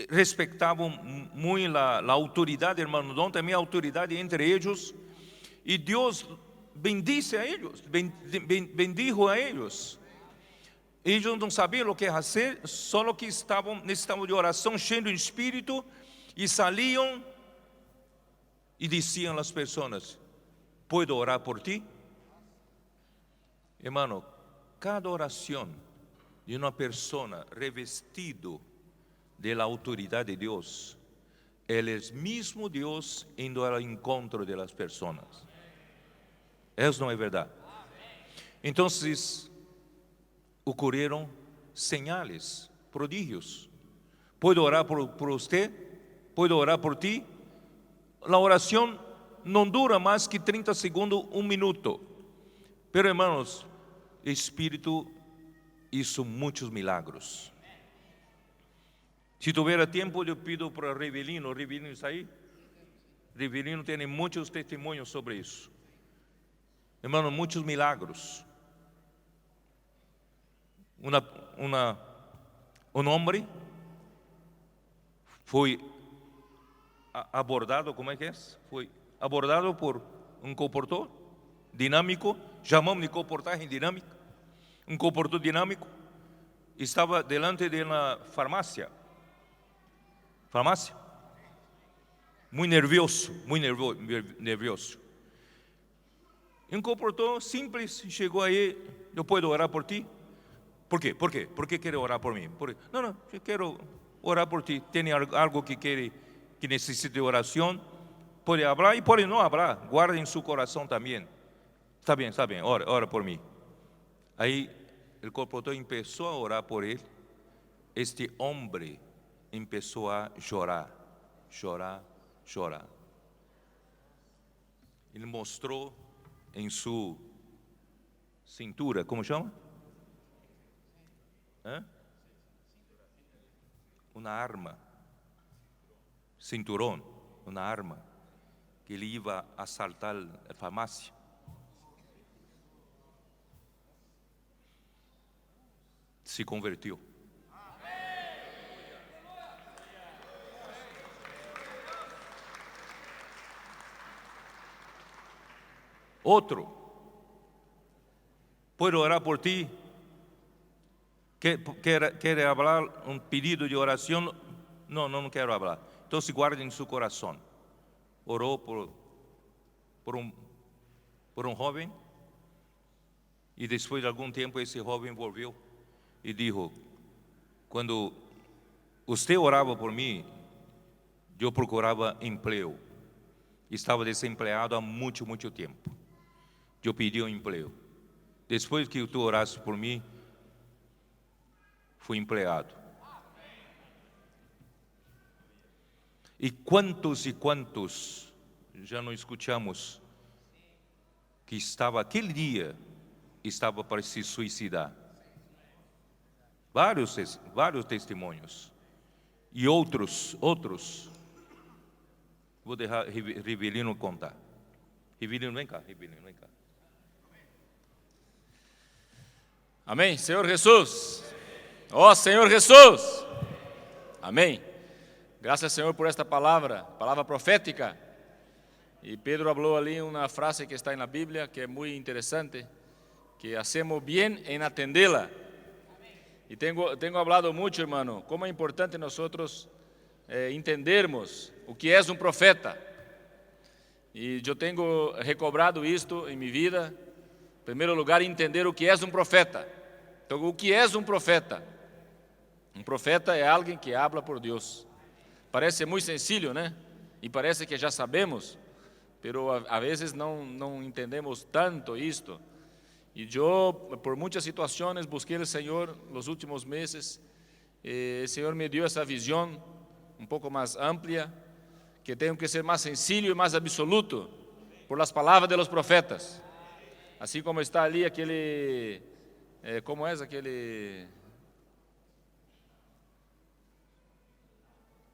respeitavam muito a autoridade do irmão Dom, também a autoridade entre eles, e Deus bendice a eles, bendijo a eles. Eles não sabiam o que fazer, só que necessitavam de oração, cheio do Espírito, e saíam e diziam às pessoas: ¿puedo orar por ti? Hermano, cada oração de uma pessoa revestido de la autoridade de Deus, Ele é o mesmo Deus indo ao encontro de las pessoas. Isso não é verdade? Então, ocorreram señales, prodígios. ¿Puedo orar por usted? ¿Puedo orar por ti? A oração não dura mais que 30 segundos, 1 minuto. Pero, hermanos, o Espírito hizo muitos milagros. Se tiver tempo, eu pido para Rivelino. Rivelino está aí? Rivelino tem muitos testemunhos sobre isso. Hermano, muitos milagros. Um homem foi abordado, como é que é? Foi abordado por um comportor dinâmico, chamamos de comportagem dinâmica. Um comportor dinâmico estava delante de uma farmácia, muito nervioso. Um comportor simples chegou aí: eu posso orar por ti? Por quê? Por que quer orar por mim? Não, eu quero orar por ti. Tem algo que necessita de oração? Pode falar e pode não falar. Guarda em seu coração também. Está bem, ora por mim. Aí o comportor começou a orar por ele. Este homem começou a chorar. Ele mostrou em sua cintura, como chama? Uma arma, cinturão, uma arma, que ele ia assaltar a farmácia. Se convertiu. Outro: ¿puedo orar por ti? ¿Quer falar um pedido de oração? Não quero falar. Então, se guarde em seu coração. Orou por um jovem, e depois de algum tempo esse jovem voltou e disse: quando você orava por mim, eu procurava emprego. Estava desempregado há muito tempo. Eu pedi um emprego. Depois que tu oraste por mim, fui empregado. E quantos já não escutamos que aquele dia estava para se suicidar? Vários testemunhos. E outros. Vou deixar Rivelino contar. Rivelino, vem cá. Amém. Senhor Jesus. Ó Senhor Jesus. Amém. Graças, Senhor, por esta palavra profética. Y Pedro habló allí una frase que está en la Biblia que es muy interesante, que hacemos bien en atenderla. Y tengo hablado mucho, hermano, cómo es importante nosotros entendermos o que es un profeta. Y yo tengo recobrado esto en mi vida. En primeiro lugar, entender o que é um profeta. Então, o que é um profeta? Um profeta é alguém que habla por Deus. Parece muito sencillo, né? E parece que já sabemos, pero a vezes não entendemos tanto isto. E eu, por muitas situações, busquei o Senhor nos últimos meses. O Senhor me deu essa visão um pouco mais ampla, que tenho que ser mais sencillo e mais absoluto por las palavras de los profetas. Assim como está ali aquele, como é aquele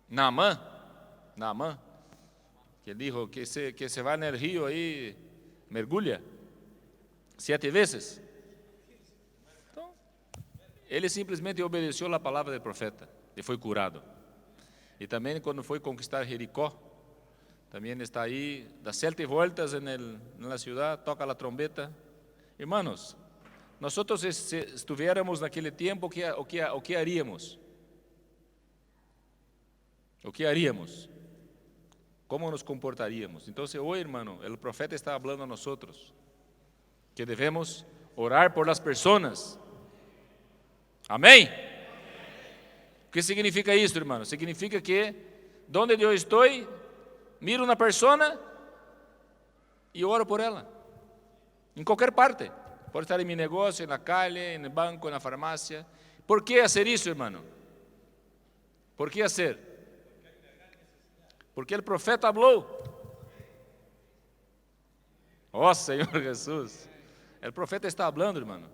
Naamán, que dijo que se va no rio aí, mergulha 7 vezes. Então, ele simplesmente obedeceu a palavra do profeta e foi curado. E também quando foi conquistar Jericó, também está aí, dá 7 voltas na cidade, toca a trombeta. Hermanos, nós se estivéssemos naquele tempo, o que haríamos? O que haríamos? Como nos comportaríamos? Então, hoje, hermano, o profeta está falando a nós que devemos orar por las personas. Amém? O que significa isso, hermano? Significa que, donde eu estou, miro uma pessoa e oro por ela. Em qualquer parte. Pode estar em meu negócio, na calle, no banco, na farmácia. ¿Por que fazer isso, hermano? ¿Por que fazer? Porque o profeta falou. Oh, Senhor Jesus. O profeta está falando, hermano.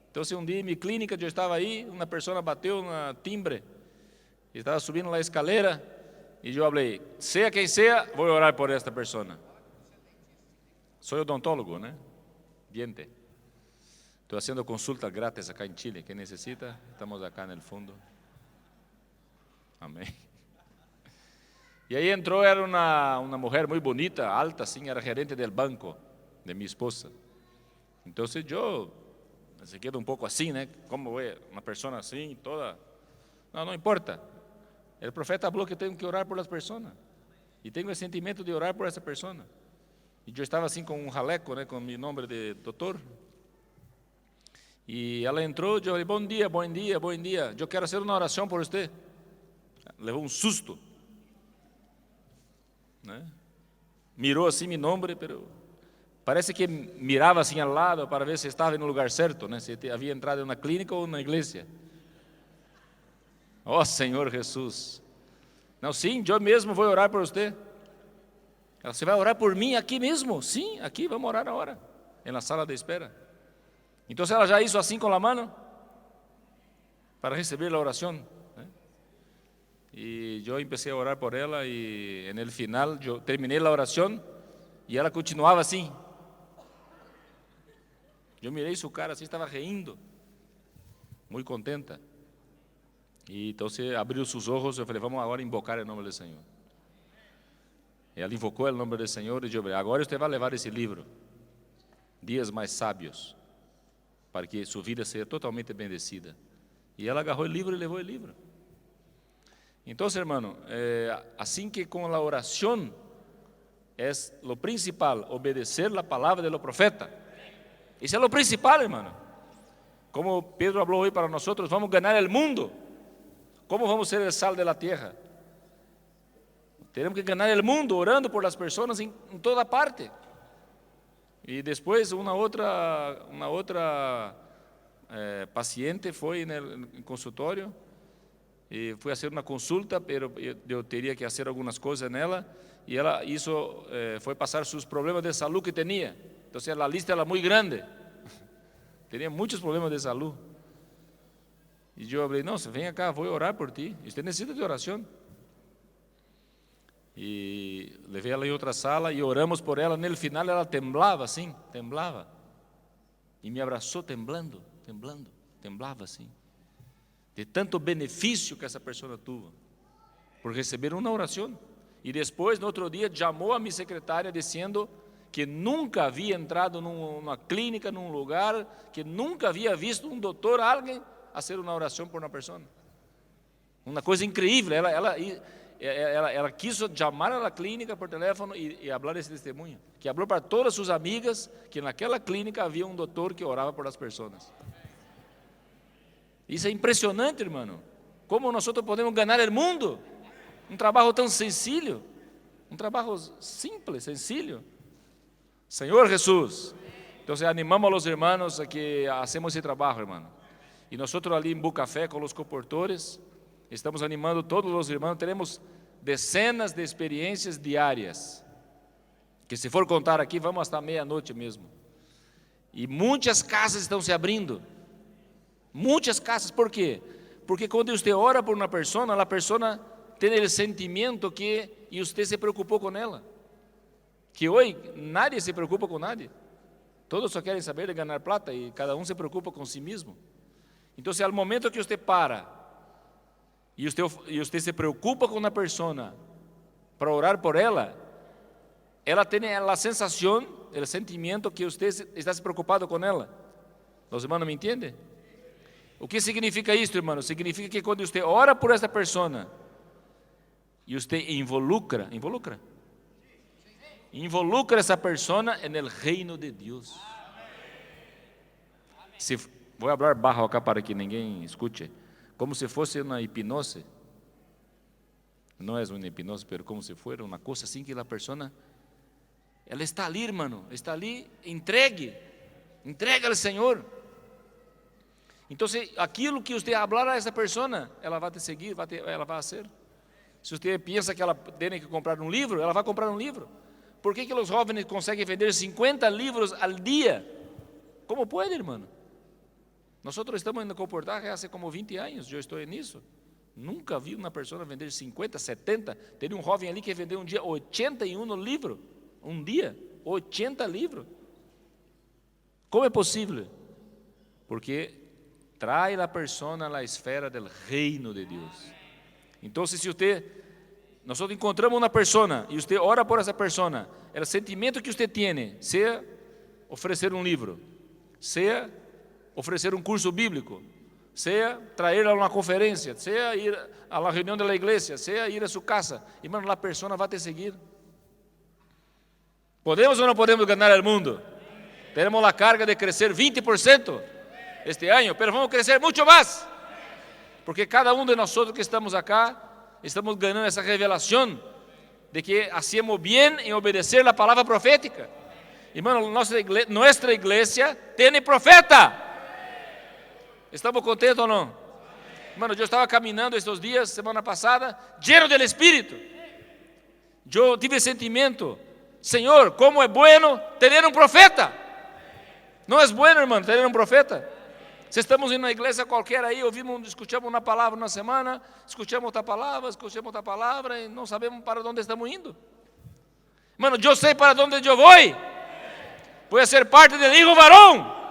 Então, se um dia em minha clínica eu estava aí, uma pessoa bateu na timbre, estava subindo a escalera, e eu falei, seja quem seja, vou orar por esta pessoa. Sou odontólogo, né? Diente. Estou fazendo consulta grátis acá em Chile. Quem necessita, estamos acá no fundo. Amém. E aí entrou, era uma mulher muito bonita, alta, assim, era gerente do banco de minha esposa. Então, eu se queda um pouco assim, né? Como é uma pessoa assim, toda. Não importa. O profeta falou que tenho que orar por as pessoas. E tenho o sentimento de orar por essa pessoa. E eu estava assim com um jaleco, né? Com meu nome de doutor. E ela entrou, eu falei, bom dia, bom dia, bom dia. Eu quero fazer uma oração por você. Levou um susto. Né? Mirou assim meu nome, pero parece que mirava assim ao lado para ver se estava no lugar certo, né? Se havia entrado em uma clínica ou na igreja. Oh, Senhor Jesus. Não, sim, eu mesmo vou orar por você. Você vai orar por mim aqui mesmo? Sim, aqui, vamos orar agora, na sala de espera. Então ela já hizo assim com a mão para receber a oração. Né? E eu comecei a orar por ela e no final eu terminei a oração e ela continuava assim. Eu mirei sua cara assim, estava rindo, muito contenta. E então abriu seus olhos, eu falei, vamos agora invocar o nome do Senhor. E ela invocou o nome do Senhor e eu falei, agora você vai levar esse livro, Dias Mais Sábios, para que sua vida seja totalmente bendecida. E ela agarrou o livro e levou o livro. Então, hermano, assim que com a oração é o principal, obedecer a palavra do profeta. Isso é o principal, hermano. Como Pedro falou hoje para nós, vamos ganhar o mundo. Como vamos ser o sal da terra? Temos que ganhar o mundo orando por as pessoas em toda parte. E depois uma outra paciente foi no consultório e fui fazer uma consulta, pero eu teria que fazer algumas coisas nela e ela foi passar seus problemas de saúde que tinha. Então a lista era muito grande. Tinha muitos problemas de saúde. E eu falei, não, vem cá, vou orar por ti. Você necessita de oração. E levei ela em outra sala e oramos por ela. No final ela temblava assim, temblava. E me abraçou temblando, temblava assim. De tanto benefício que essa pessoa teve por receber uma oração. E depois, no outro dia, chamou a minha secretária dizendo que nunca havia entrado numa clínica, num lugar, que nunca havia visto um doutor, alguém, fazer uma oração por uma pessoa. Uma coisa incrível. Ela quis chamar a clínica por telefone e falar esse testemunho. Que falou para todas suas amigas que naquela clínica havia um doutor que orava por as pessoas. Isso é impressionante, irmão. Como nós podemos ganhar o mundo? Um trabalho tão sencillo, um trabalho simples, sencillo. Senhor Jesus. Então, animamos a los hermanos a que hacemos esse trabalho, irmão. E nós ali em Bucafé com os comportores, estamos animando todos os irmãos. Teremos dezenas de experiências diárias, que se for contar aqui, vamos até meia-noite mesmo. E muitas casas estão se abrindo. Muitas casas, por quê? Porque quando você ora por uma pessoa, a pessoa tem o sentimento que e você se preocupou com ela. Que hoje nadie se preocupa com nadie. Todos só querem saber de ganhar plata e cada um se preocupa com si mesmo. Então, se ao momento que você para e você se preocupa com uma pessoa para orar por ela tem a sensação, o sentimento que você está se preocupado com ela. Os irmãos me entendem? O que significa isso, irmão? Significa que quando você ora por essa pessoa e você involucra essa pessoa no reino de Deus. Vou falar baixo acá para que ninguém escute. Como se fosse uma hipnose. Não é uma hipnose, mas como se fosse uma coisa assim que a pessoa, ela está ali, irmão, está ali, entregue ao Senhor. Então, aquilo que você falar a essa pessoa, ela vai te seguir, ela vai fazer. Se você pensa que ela tem que comprar um livro, ela vai comprar um livro. Por que os jovens conseguem vender 50 livros ao dia? Como pode, irmão? Nós estamos em comportar há como 20 anos, eu estou nisso. Nunca vi uma pessoa vender 50, 70. Tem um jovem ali que vendeu um dia 81 livros. Um dia, 80 livros. Como é possível? Porque traz a pessoa à esfera do reino de Deus. Então, se nós encontramos uma pessoa e você ora por essa pessoa, o sentimento que você tem, seja oferecer um livro, seja oferecer um curso bíblico, seja trazer a uma conferência, seja ir à reunião da igreja, seja ir a sua casa, irmão, a pessoa vai te seguir. ¿Podemos ou não podemos ganhar o mundo? Temos a carga de crescer 20% este ano, mas vamos crescer muito mais, porque cada um de nós que estamos acá, estamos ganhando essa revelação de que hacemos bem em obedecer a palavra profética. Irmão, nossa igreja tem profeta. ¿Estamos contentos ou não? Irmão, eu estava caminhando estes dias, semana passada, lleno del Espírito. Eu tive sentimento, Senhor, como é bueno ter um profeta. Não é bueno, irmão, ter um profeta? Se estamos em uma igreja qualquer aí, escutamos uma palavra na semana, escutamos outra palavra e não sabemos para onde estamos indo. Mano, eu sei para onde eu vou. Vou ser parte do hijo varão.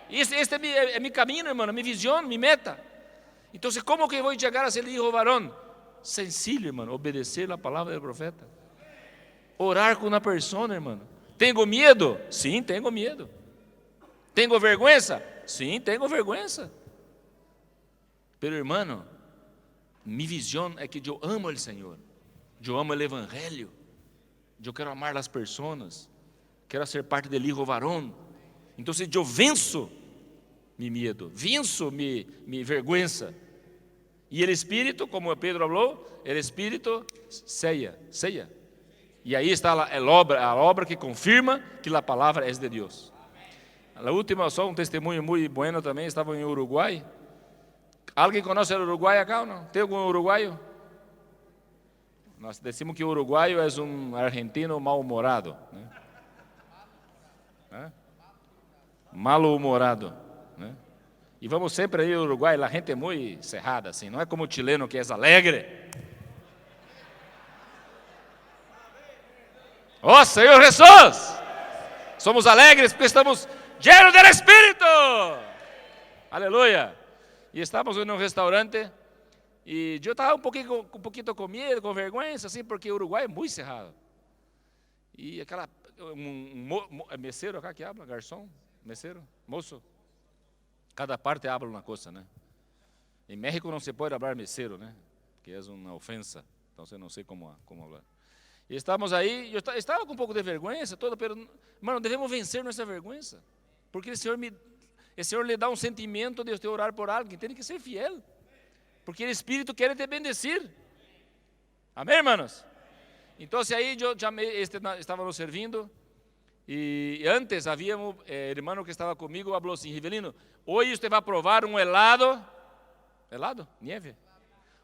Este é meu caminho, irmão, minha visão, minha meta. Então, como que vou chegar a ser hijo varão? Sencillo, irmão, obedecer a palavra do profeta. Orar com uma pessoa, irmão. Tenho medo? Sim, tenho medo. Tenho vergonha? Sim, tenho vergonha. Pero, irmão, minha visão é que eu amo o Senhor. Eu amo o Evangelho. Eu quero amar as pessoas. Quero ser parte do hijo varão. Então, eu venço meu medo, venço minha vergonha. E o Espírito, como Pedro falou, o Espírito ceia. E aí está a obra que confirma que a palavra é de Deus. A última, só um testemunho muito bueno também, estava em Uruguai. Alguém conhece o Uruguai acá ou não? Tem algum uruguaio? Nós decimos que o uruguaio é um argentino mal-humorado, né? Mal-humorado, né? E vamos sempre aí ao Uruguai, a gente é muito cerrada, assim, não é como o chileno que é alegre. Oh, Senhor Jesus! Somos alegres porque estamos llenos do Espírito. Aleluia! E estávamos em um restaurante E eu estava um pouquinho com medo, com vergonha, assim, porque o Uruguai é muito cerrado. E aquela, mesero acá que habla, garçom, mesero, moço. Cada parte habla uma coisa, né? Em México não se pode falar mesero, né? Que é uma ofensa. Então eu não sei como falar. E estávamos aí, eu estava com um pouco de vergonha, todo, mas, mano, devemos vencer nossa vergonha. Porque o Senhor lhe dá um sentimento de você orar por alguém, tem que ser fiel. Porque o Espírito quer te bendecir. Amém, hermanos? Então, aí eu chamei, estávamos servindo, e antes havia um irmão que estava comigo, falou assim: Rivelino, hoje você vai provar um helado, nieve,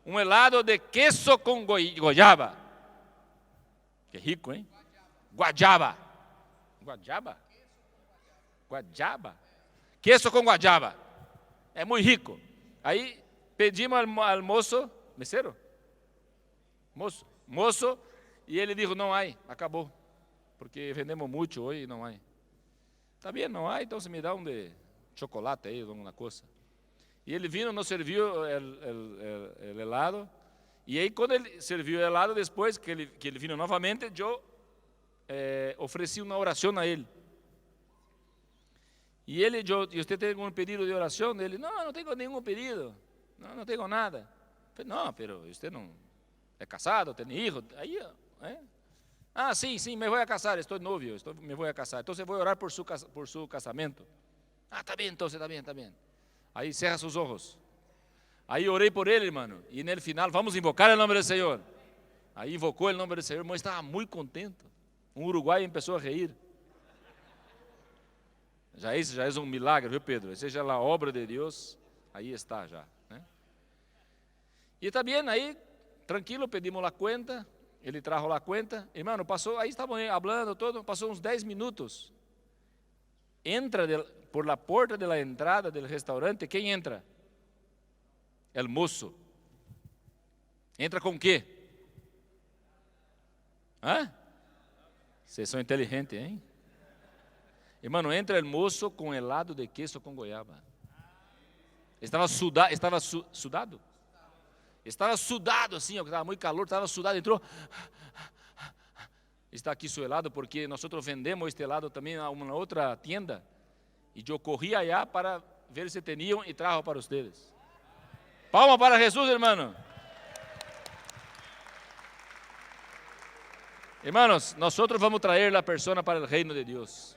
um helado de queso com goiaba. Que rico, hein? Guajaba. Queso com guajaba. É muito rico. Aí pedimos ao moço, mesero, moço, e ele disse: não há, acabou, porque vendemos muito hoje e não há. Está bem, não há, então você me dá um de chocolate aí, alguma coisa. E ele vino, nos serviu o helado. E aí, quando ele serviu o helado, depois que ele vino novamente, eu ofereci uma oração a ele. E você tem algum pedido de oração? Ele: não tenho nenhum pedido, não tenho nada. Eu falei: não, mas você não é casado, tem filho? Aí, ah, sim, me vou a casar, estou novio, me vou a casar. Então, vou orar por seu casamento. Ah, está bem, então, está bem. Aí, cerra seus olhos. Aí, orei por ele, irmão, e no final, vamos invocar o nome do Senhor. Aí, invocou o nome do Senhor, mas estava muito contente. Um uruguaio começou a rir. Já é um milagre, viu, Pedro? Seja a obra de Deus, aí está já, né? E está bem, aí, tranquilo, pedimos a conta, ele trajo a conta, irmão, passou, aí estavam falando todo, passou uns 10 minutos, entra por la porta de la entrada del restaurante, quem entra? El moço. Entra com quê? Vocês são inteligentes, hein? Irmão, entra o moço com helado de queso com goiaba. Estava sudado? Estava sudado assim, estava muito calor, estava sudado, entrou. Está aqui seu helado, porque nós vendemos este helado também a uma outra tienda. E eu corri allá para ver se tinham e trago para vocês. Palma para Jesus, irmão. Hermanos, nós vamos trazer a pessoa para o reino de Deus.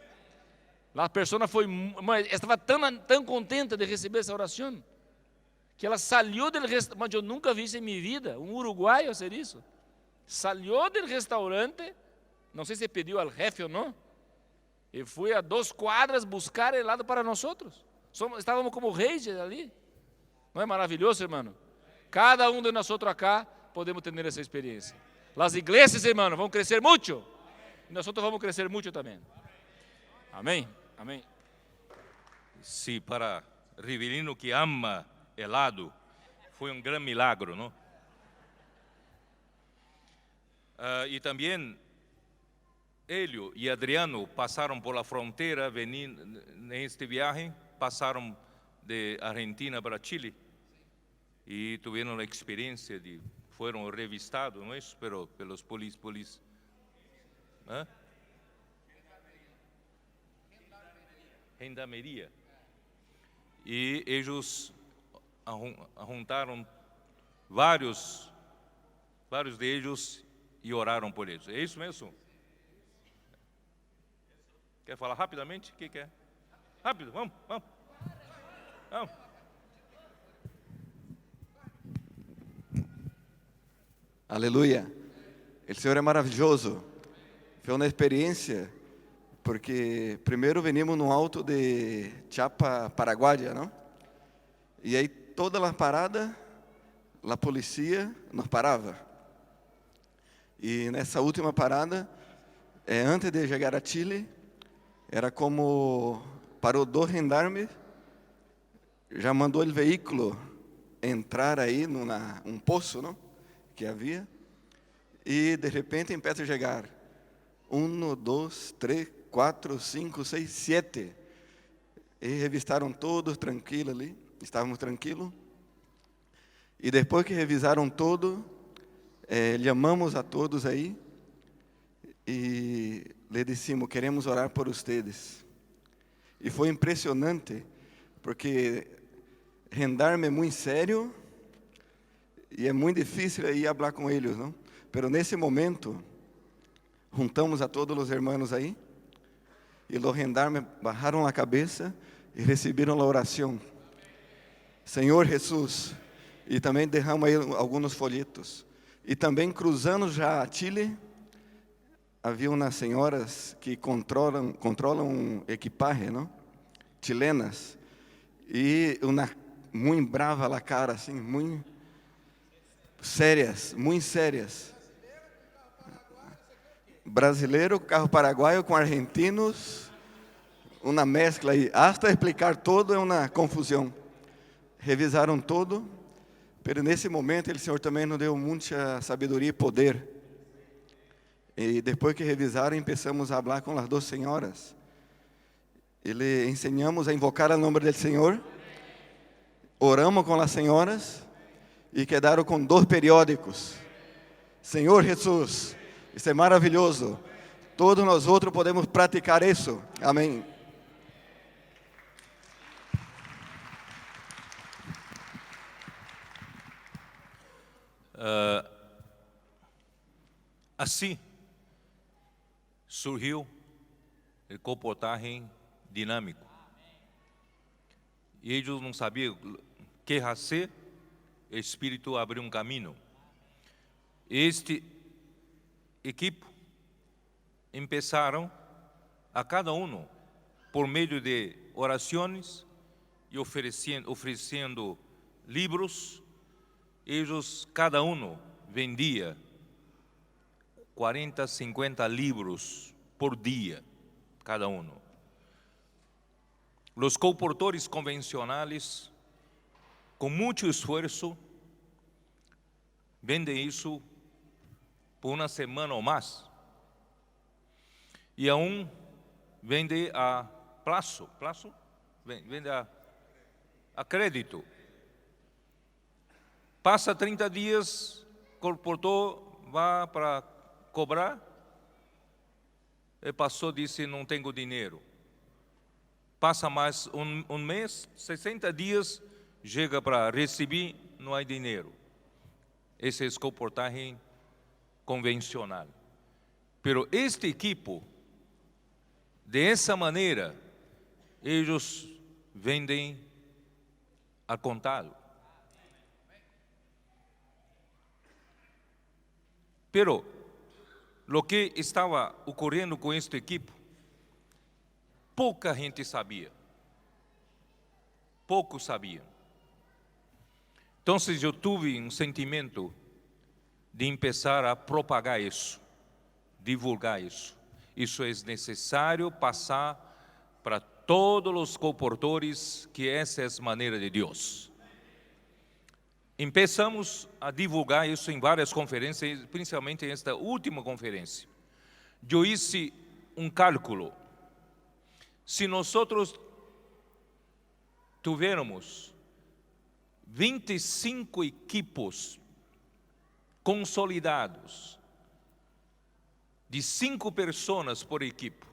A pessoa estava tão contente de receber essa oração, que ela saiu do restaurante, mas eu nunca vi isso em minha vida, um uruguaio fazer isso. Saiu do restaurante, não sei se pediu ao jefe ou não, e foi a 2 quadras buscar helado para nós. Estávamos como reis ali. Não é maravilhoso, irmão? Cada um de nós acá podemos ter essa experiência. As igrejas, irmão, vão crescer muito, e nós vamos crescer muito também. Amém? Amém. Sim, para Rivelino que ama helado, foi um grande milagre, não? E também Hélio e Adriano passaram por la fronteira, neste viagem, passaram de Argentina para Chile e tiveram a experiência foram revistados, não é isso? Pelos polis. Gendarmeria. E eles juntaram vários deles e oraram por eles. É isso mesmo? Quer falar rapidamente? O que quer? Rápido, vamos. Aleluia. O Senhor é maravilhoso. Foi uma experiência, porque primeiro venimos no alto de Chapa, Paraguaia, não? E aí toda a parada, a polícia nos parava. E nessa última parada, antes de chegar a Chile, era como parou 2 gendarmes, já mandou o veículo entrar aí num poço, não? Que havia, e de repente começa a chegar 1, 2, 3, 4, 5, 6, 7, e revistaram todos tranquilos ali, estávamos tranquilos, E depois que revisaram todo, chamamos a todos aí e lhe dissemos: queremos orar por vocês. E foi impressionante, porque gendarme é muito sério e é muito difícil aí falar com eles, não? Pero nesse momento, juntamos a todos os irmãos aí, e os gendarmes bajaram a cabeça e receberam a oração. Senhor Jesus, e também derrama aí alguns folhetos. E também cruzando já a Chile, havia umas senhoras que controlam equipagem, não? Chilenas, e uma muito brava a cara, assim, muito sérias. Brasileiro, carro paraguaio com argentinos, uma mescla aí. Hasta explicar todo é uma confusão. Revisaram todo, mas nesse momento o Senhor também nos deu muita sabedoria e poder. E depois que revisaram, começamos a falar com as duas senhoras. E lhe ensinamos a invocar o nome do Senhor. Oramos com as senhoras e quedaram com 2 periódicos. Senhor Jesus, isso é maravilhoso. Todos nós outros podemos praticar isso. Amém. Assim surgiu o comportamento dinâmico. E eles não sabiam o que fazer, o Espírito abriu um caminho. Este equipe começaram a cada um, por meio de orações e oferecendo livros, eles, cada um, vendia 40, 50 livros por dia, cada um. Os comportores convencionais, com muito esforço, vendem isso por uma semana ou mais. E vende a prazo, vende a crédito. Passa 30 dias, o comportor vai para cobrar, e passou, disse: não tenho dinheiro. Passa mais um mês, 60 dias, chega para receber, não há dinheiro. Esse é o comportamento convencional. Pero este equipo, dessa maneira, eles vendem a contado. Pero lo que estava ocorrendo com este equipo, pouca gente sabia. Poucos sabiam. Então, eu tive um sentimento de começar a propagar isso, divulgar isso. Isso é necessário passar para todos os comportores que essa é a maneira de Deus. Começamos a divulgar isso em várias conferências, principalmente esta última conferência. Eu fiz um cálculo. Se nós tivéssemos 25 equipos consolidados, de 5 pessoas por equipe,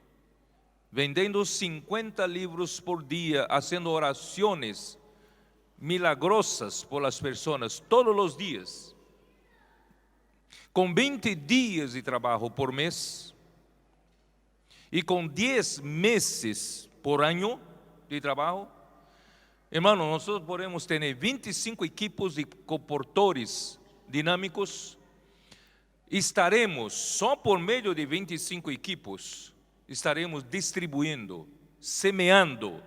vendendo 50 livros por dia, fazendo orações milagrosas por las pessoas todos os dias, com 20 dias de trabalho por mês e com 10 meses por ano de trabalho, hermano, nós podemos ter 25 equipos de comportores dinâmicos. Estaremos, só por meio de 25 equipos, estaremos distribuindo, semeando,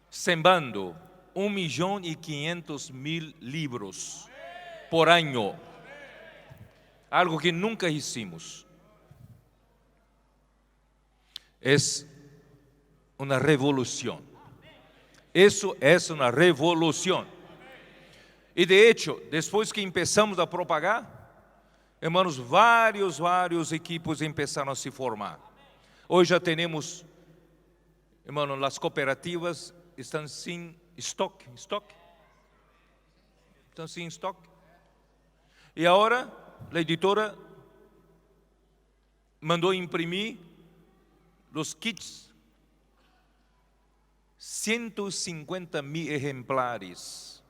sembrando 1.500.000 livros por ano. Algo que nunca hicimos. É uma revolução. Isso é uma revolução. E de hecho, depois que começamos a propagar, hermanos, vários equipos começaram a se formar. Hoje já temos, hermanos, as cooperativas estão sem estoque. están sin stock. Y ahora la editora mandó imprimir los kits, 150,000 ejemplares,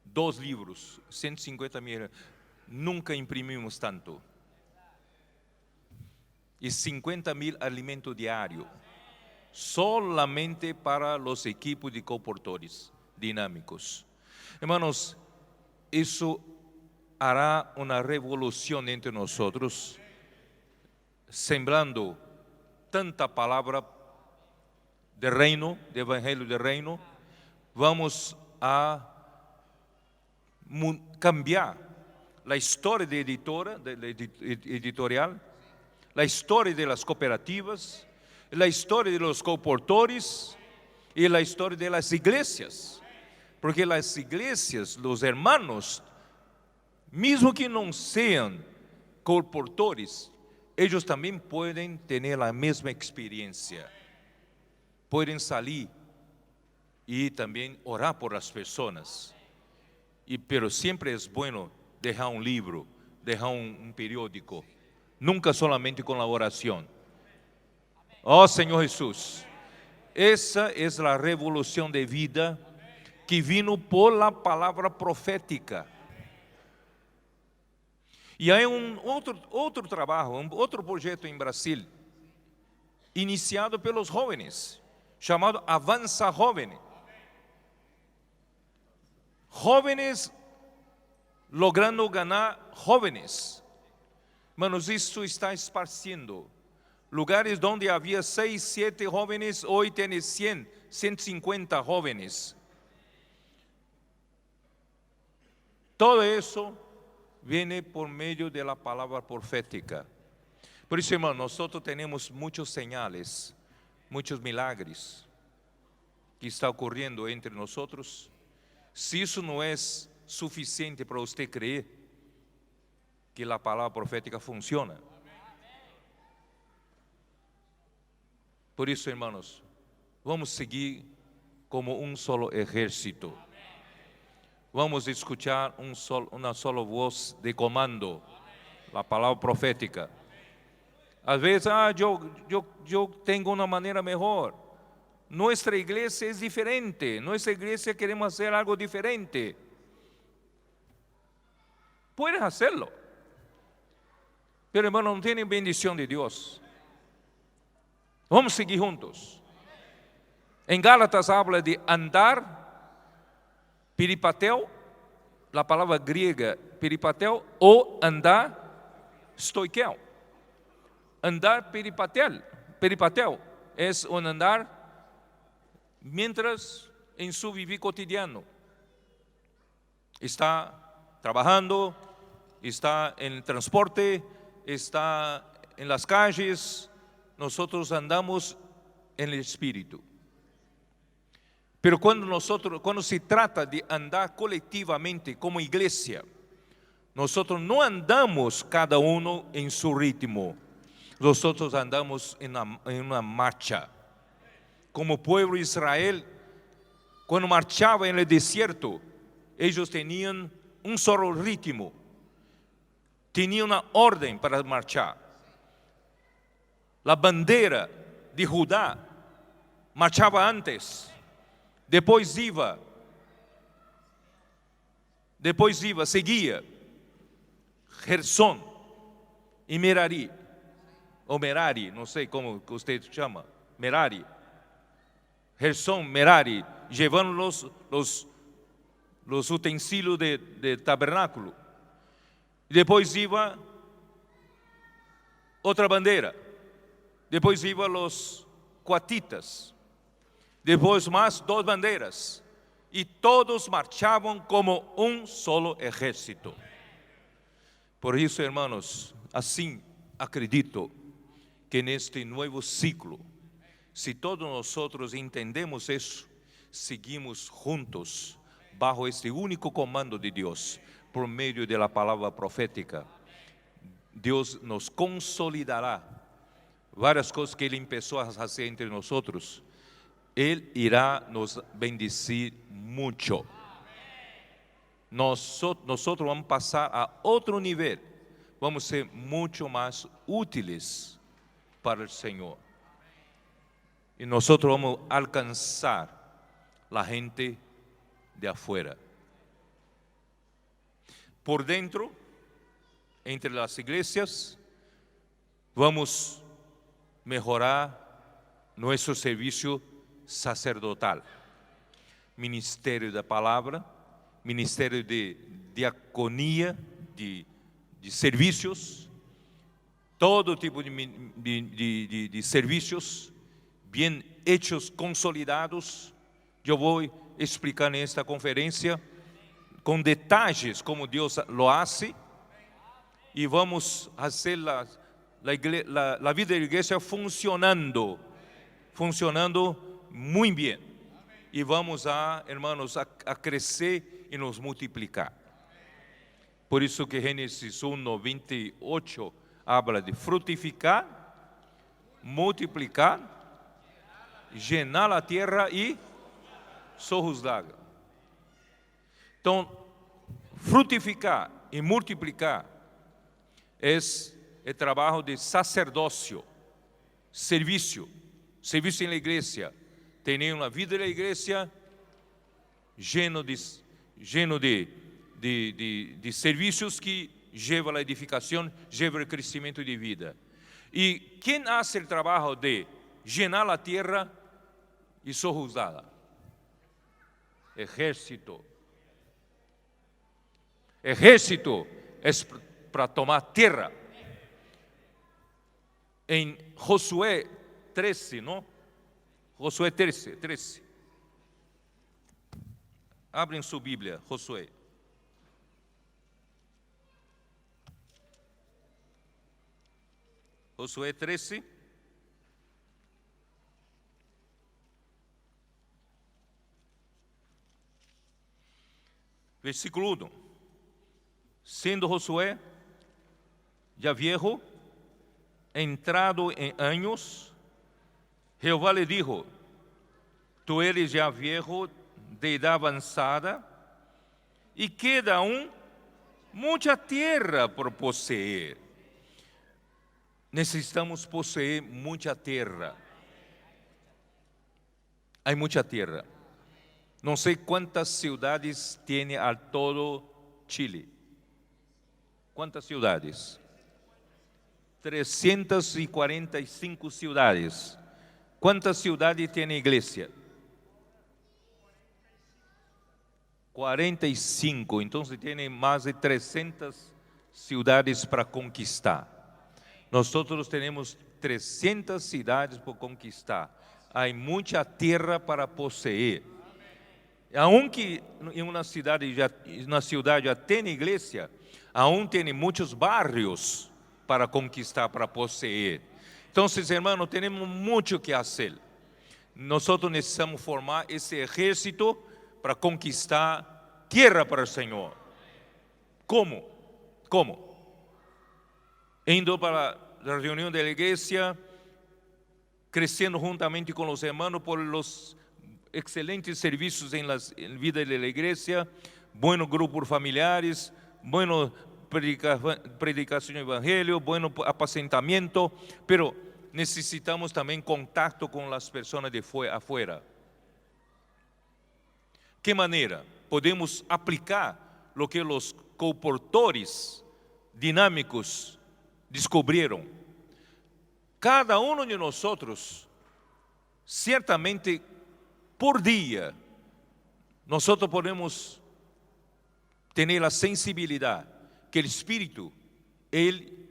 2 libros, 150,000. Nunca imprimimos tanto. Y 50,000 alimentos diarios, solamente para los equipos de colportores dinámicos. Hermanos, eso hará una revolución entre nosotros, sembrando tanta palabra de reino, de evangelio de reino. Vamos a cambiar la historia de editorial, la historia de las cooperativas, la historia de los colportores y la historia de las iglesias. Porque las iglesias, los hermanos, mesmo que não sejam colportores, ellos também podem ter a mesma experiência. Podem salir e também orar por as pessoas. Pero sempre é bueno deixar um livro, deixar um periódico. Nunca solamente com a oração. Oh Senhor Jesus, essa é a revolução de vida que vino por la palavra profética. E há outro trabalho, outro projeto em Brasil, iniciado pelos jovens, chamado Avança Jovem. Jóvenes logrando ganhar jóvenes. Manos, isso está esparciendo. Lugares onde havia 6, 7 jóvenes, hoje tem 100, 150 jóvenes. Todo isso vem por meio da palavra profética. Por isso, irmão, nós temos muitos señales, muitos milagres que estão ocorrendo entre nós. Se isso não é suficiente para você crer que a palavra profética funciona. Por isso, irmãos, vamos seguir como um solo exército. Vamos escuchar uma sola voz de comando, a palavra profética. Às vezes, eu tenho uma maneira melhor. Nossa igreja é diferente. Nossa igreja queremos fazer algo diferente. Puedes hacerlo. Pero hermano, não tem bendição de Deus. Vamos seguir juntos. Em Gálatas habla de andar, peripatel, a palavra grega peripatel, ou andar stoikel. Andar peripatel é um andar mientras em seu vivir cotidiano. Está trabalhando, está em transporte, está em las calles. Nosotros andamos en el Espíritu. Pero cuando se trata de andar colectivamente como iglesia, nosotros no andamos cada uno en su ritmo. Nosotros andamos en una marcha. Como pueblo de Israel, cuando marchaba en el desierto, ellos tenían un solo ritmo. Tenían una orden para marchar. La bandera de Judá marchava antes, depois iba, seguia Gersón e Merari, ou Merari, não sei como você chama, Merari. Gersón, Merari, levando los utensílios de tabernáculo. Depois iba outra bandeira. Depois iam os coatitas. Depois mais 2 bandeiras. E todos marchavam como um solo exército. Por isso, hermanos, assim acredito que neste novo ciclo, se todos nós entendemos isso, seguimos juntos, bajo este único comando de Deus, por meio da palavra profética, Deus nos consolidará. Várias coisas que Ele começou a fazer entre nós, Ele irá nos bendecir muito. nosotros vamos a pasar a otro nivel. Vamos a ser mucho más útiles para el Señor. Y nosotros vamos a alcanzar la gente de afuera. Por dentro, entre las iglesias, vamos a mejorar nuestro servicio sacerdotal, ministerio de palabra, ministerio de diaconía, de servicios, todo tipo de servicios bien hechos, consolidados. Eu vou explicar nesta conferência com detalhes como Deus lo hace, e vamos fazer a vida da igreja funcionando muito bem. E vamos hermanos, a crescer e nos multiplicar. Por isso que Gênesis 1:28 habla de frutificar, multiplicar, llenar a terra e sojuzgar. Então, frutificar e multiplicar é o trabalho de sacerdócio, serviço na igreja. Ter uma vida da igreja lleno de serviços que lleva a edificação, lleva o crescimento de vida. E quem faz o trabalho de llenar a terra e sojuzá-la? Ejército. Ejército é para tomar terra. Em Josué 13, não? Josué 13. Abrem sua Bíblia, Josué. Josué 13. Versículo 1. Sendo Josué já viejo, entrado em anos, Jeová lhe dijo: tu eres já viejo, de edad avançada, e queda aún muita terra por possuir. Necessitamos possuir muita terra. Há muita terra. Não sei quantas cidades tem al todo Chile. Quantas cidades? 345 cidades. Quantas cidades tem a igreja? 45. Então tem mais de 300 cidades para conquistar. Nós temos 300 cidades por conquistar. Há muita terra para possuir. Aunque em uma cidade já tem igreja, aún tem muitos barrios para conquistar, para possuir. Então, hermanos, temos muito que fazer. Nós necessitamos formar esse exército para conquistar terra para o Senhor. Como? Indo para a reunião da igreja, crescendo juntamente com os hermanos por los excelentes serviços em vida da igreja, buenos grupos familiares, buenos predicação do evangelho, bueno apacentamento, pero necessitamos também contato com as pessoas de afuera. Que maneira podemos aplicar o que os comportores dinâmicos descobriram? Cada um de nós, certamente, por dia, nós podemos ter a sensibilidade que o Espírito, ele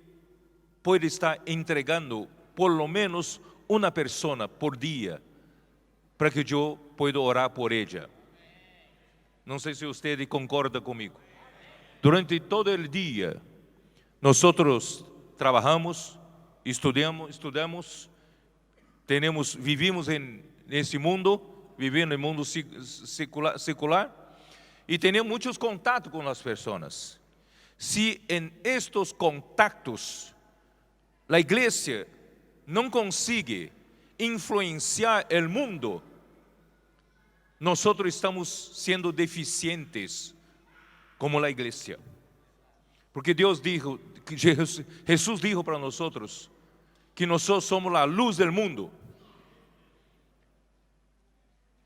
pode estar entregando por lo menos uma pessoa por dia, para que eu possa orar por ela. Não sei se você concorda comigo. Durante todo o dia, nós trabalhamos, estudamos, vivimos nesse mundo, vivendo no mundo secular, e temos muitos contatos com as pessoas. Se em estes contatos a igreja não consegue influenciar o mundo, nós estamos sendo deficientes como la iglesia. Porque Dios dijo, que Jesús dijo para nosotros que nosotros somos la luz del mundo.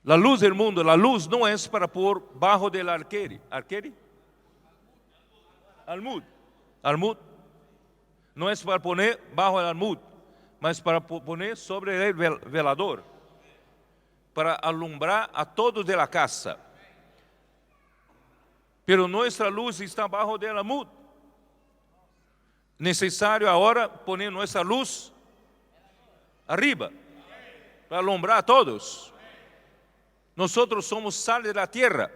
La luz del mundo, la luz no es para por bajo del alqueire. ¿Alqueire? Almud. Almud. No es para poner bajo el almud, mas para poner sobre el velador, para alumbrar a todos de la casa. Pero nuestra luz está bajo del almud. Necesario ahora poner nuestra luz arriba, para alumbrar a todos. Nosotros somos sal de la tierra.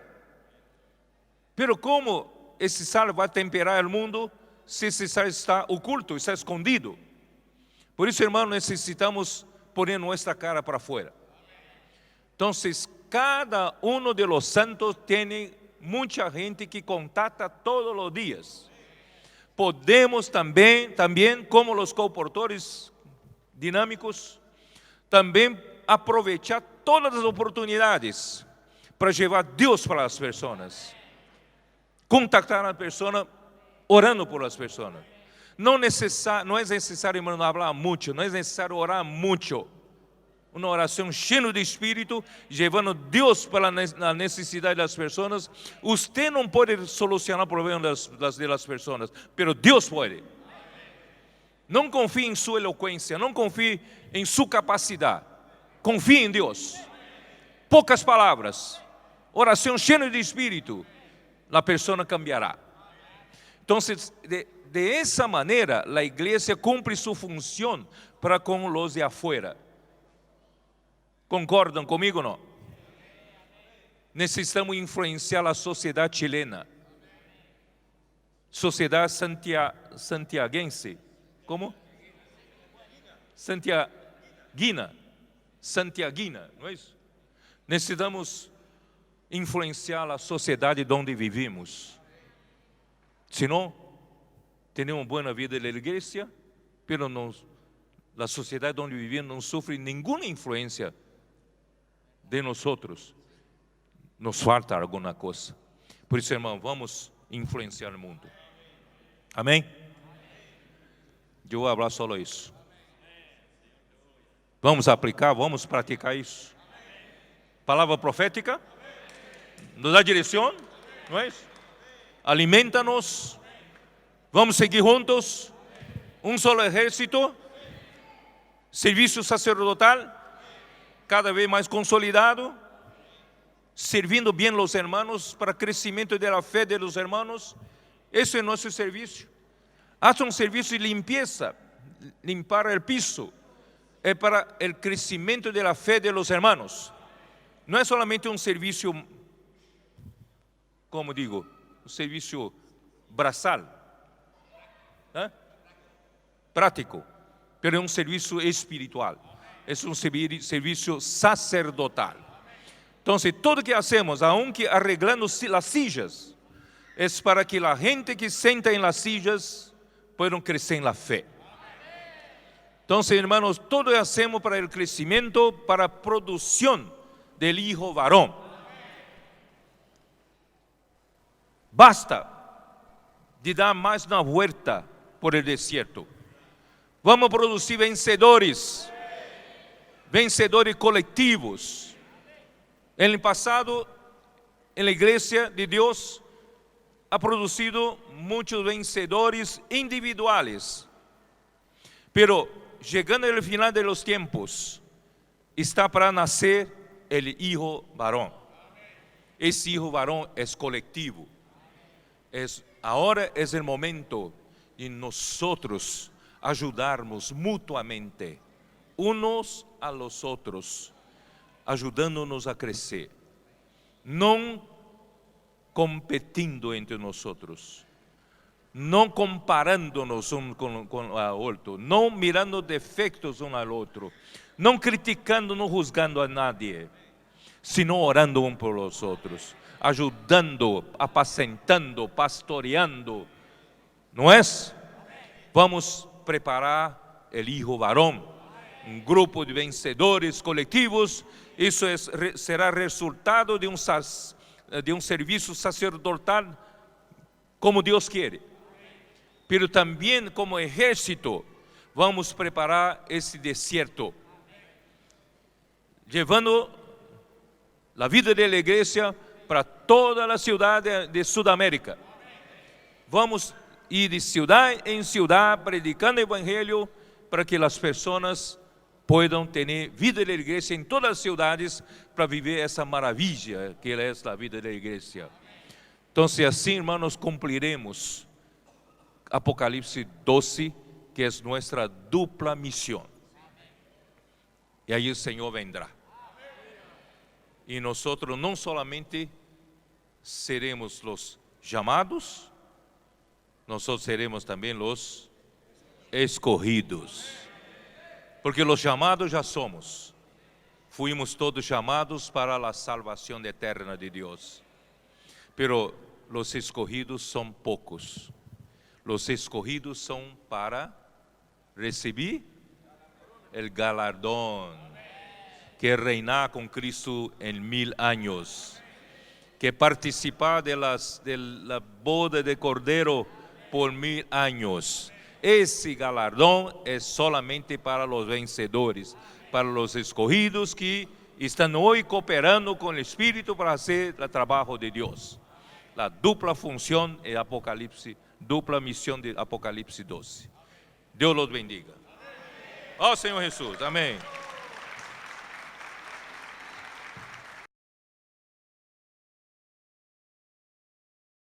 Pero ¿cómo ese sal va a temperar el mundo si ese sal está oculto, está escondido? Por eso, hermano, necesitamos poner nuestra cara para afuera. Entonces, cada uno de los santos tiene mucha gente que contacta todos los días. Podemos también como los comportores dinámicos, también aprovechar todas las oportunidades para llevar a Dios para las personas. Contactar a la persona orando por las personas. No es necesario, hermano, hablar mucho, no es necesario orar mucho. Una oración llena de espíritu, llevando a Dios para la necesidad de las personas. Usted no puede solucionar problemas de las personas, pero Dios puede. No confíe en su elocuencia, no confíe en su capacidad. Confíe en Dios. Pocas palabras, oración llena de espíritu, la persona cambiará. Entonces, de esa manera, la iglesia cumple su función para con los de afuera. ¿Concordan conmigo o no? Necesitamos influenciar la sociedad chilena. Sociedad santiaguense. ¿Cómo? Santiaguina, ¿no es? Necesitamos influenciar la sociedad donde vivimos. Si no, tenemos buena vida en la iglesia, pero la sociedad donde vivimos no sufre ninguna influencia de nosotros. Nos falta alguna cosa. Por eso, hermano, vamos a influenciar el mundo. Amén. Yo voy a hablar solo eso. Vamos a aplicar, vamos a practicar isso. Palavra profética, nos dá direção, não é isso? Alimenta-nos, vamos seguir juntos, um solo exército, serviço sacerdotal, cada vez mais consolidado, servindo bem os hermanos, para crescimento da fé de los hermanos. Esse é nosso serviço. Haz um serviço de limpeza, limpar o piso, é para o crescimento da fé de los hermanos. Não é solamente um serviço, como digo, um serviço braçal, ¿eh? Prático, pero é um serviço espiritual, é um serviço sacerdotal. Então, tudo que hacemos, aunque arreglando as sillas, é para que a gente que senta em las sillas puedan crescer em la fé. Então, hermanos, todo hacemos para o crescimento, para a produção del hijo varón. Basta de dar mais uma vuelta por el desierto. Vamos a producir vencedores colectivos. En el pasado, en la iglesia de Dios, ha producido muchos vencedores individuales. Pero llegando al final de los tiempos, está para nacer el hijo varón. Ese hijo varón es colectivo. Ahora es el momento de nosotros ayudarnos mutuamente, unos a los otros, ayudándonos a crecer, no competindo entre nosotros, no comparándonos con el otro, no mirando defectos uno al otro, no criticando, no juzgando a nadie, sino orando uno por los otros, ayudando, apacentando, pastoreando. ¿No es? Vamos a preparar el hijo varón, un grupo de vencedores colectivos. Eso será resultado de un servicio sacerdotal como Dios quiere. Pero también como ejército vamos a preparar ese desierto, llevando la vida de la iglesia para toda la ciudad de Sudamérica. Vamos a ir de ciudad en ciudad predicando el evangelio para que las personas puedan tener vida de la iglesia en todas las ciudades para vivir esa maravilla que es la vida de la iglesia. Entonces así, hermanos, cumpliremos Apocalipsis 12, que es nuestra dupla misión. Y ahí el Señor vendrá. Y nosotros no solamente seremos los llamados, nosotros seremos también los escogidos. Porque los llamados ya somos. Fuimos todos llamados para la salvación eterna de Dios. Pero los escogidos son pocos. Los escogidos son para recibir el galardón, que reinar con Cristo en 1000 años, que participar de la boda de Cordero por 1000 años. Ese galardón es solamente para los vencedores, para los escogidos que están hoy cooperando con el Espíritu para hacer el trabajo de Dios. La dupla función de Apocalipsis, dupla misión de Apocalipsis 12. Dios los bendiga. Oh Señor Jesús, amén.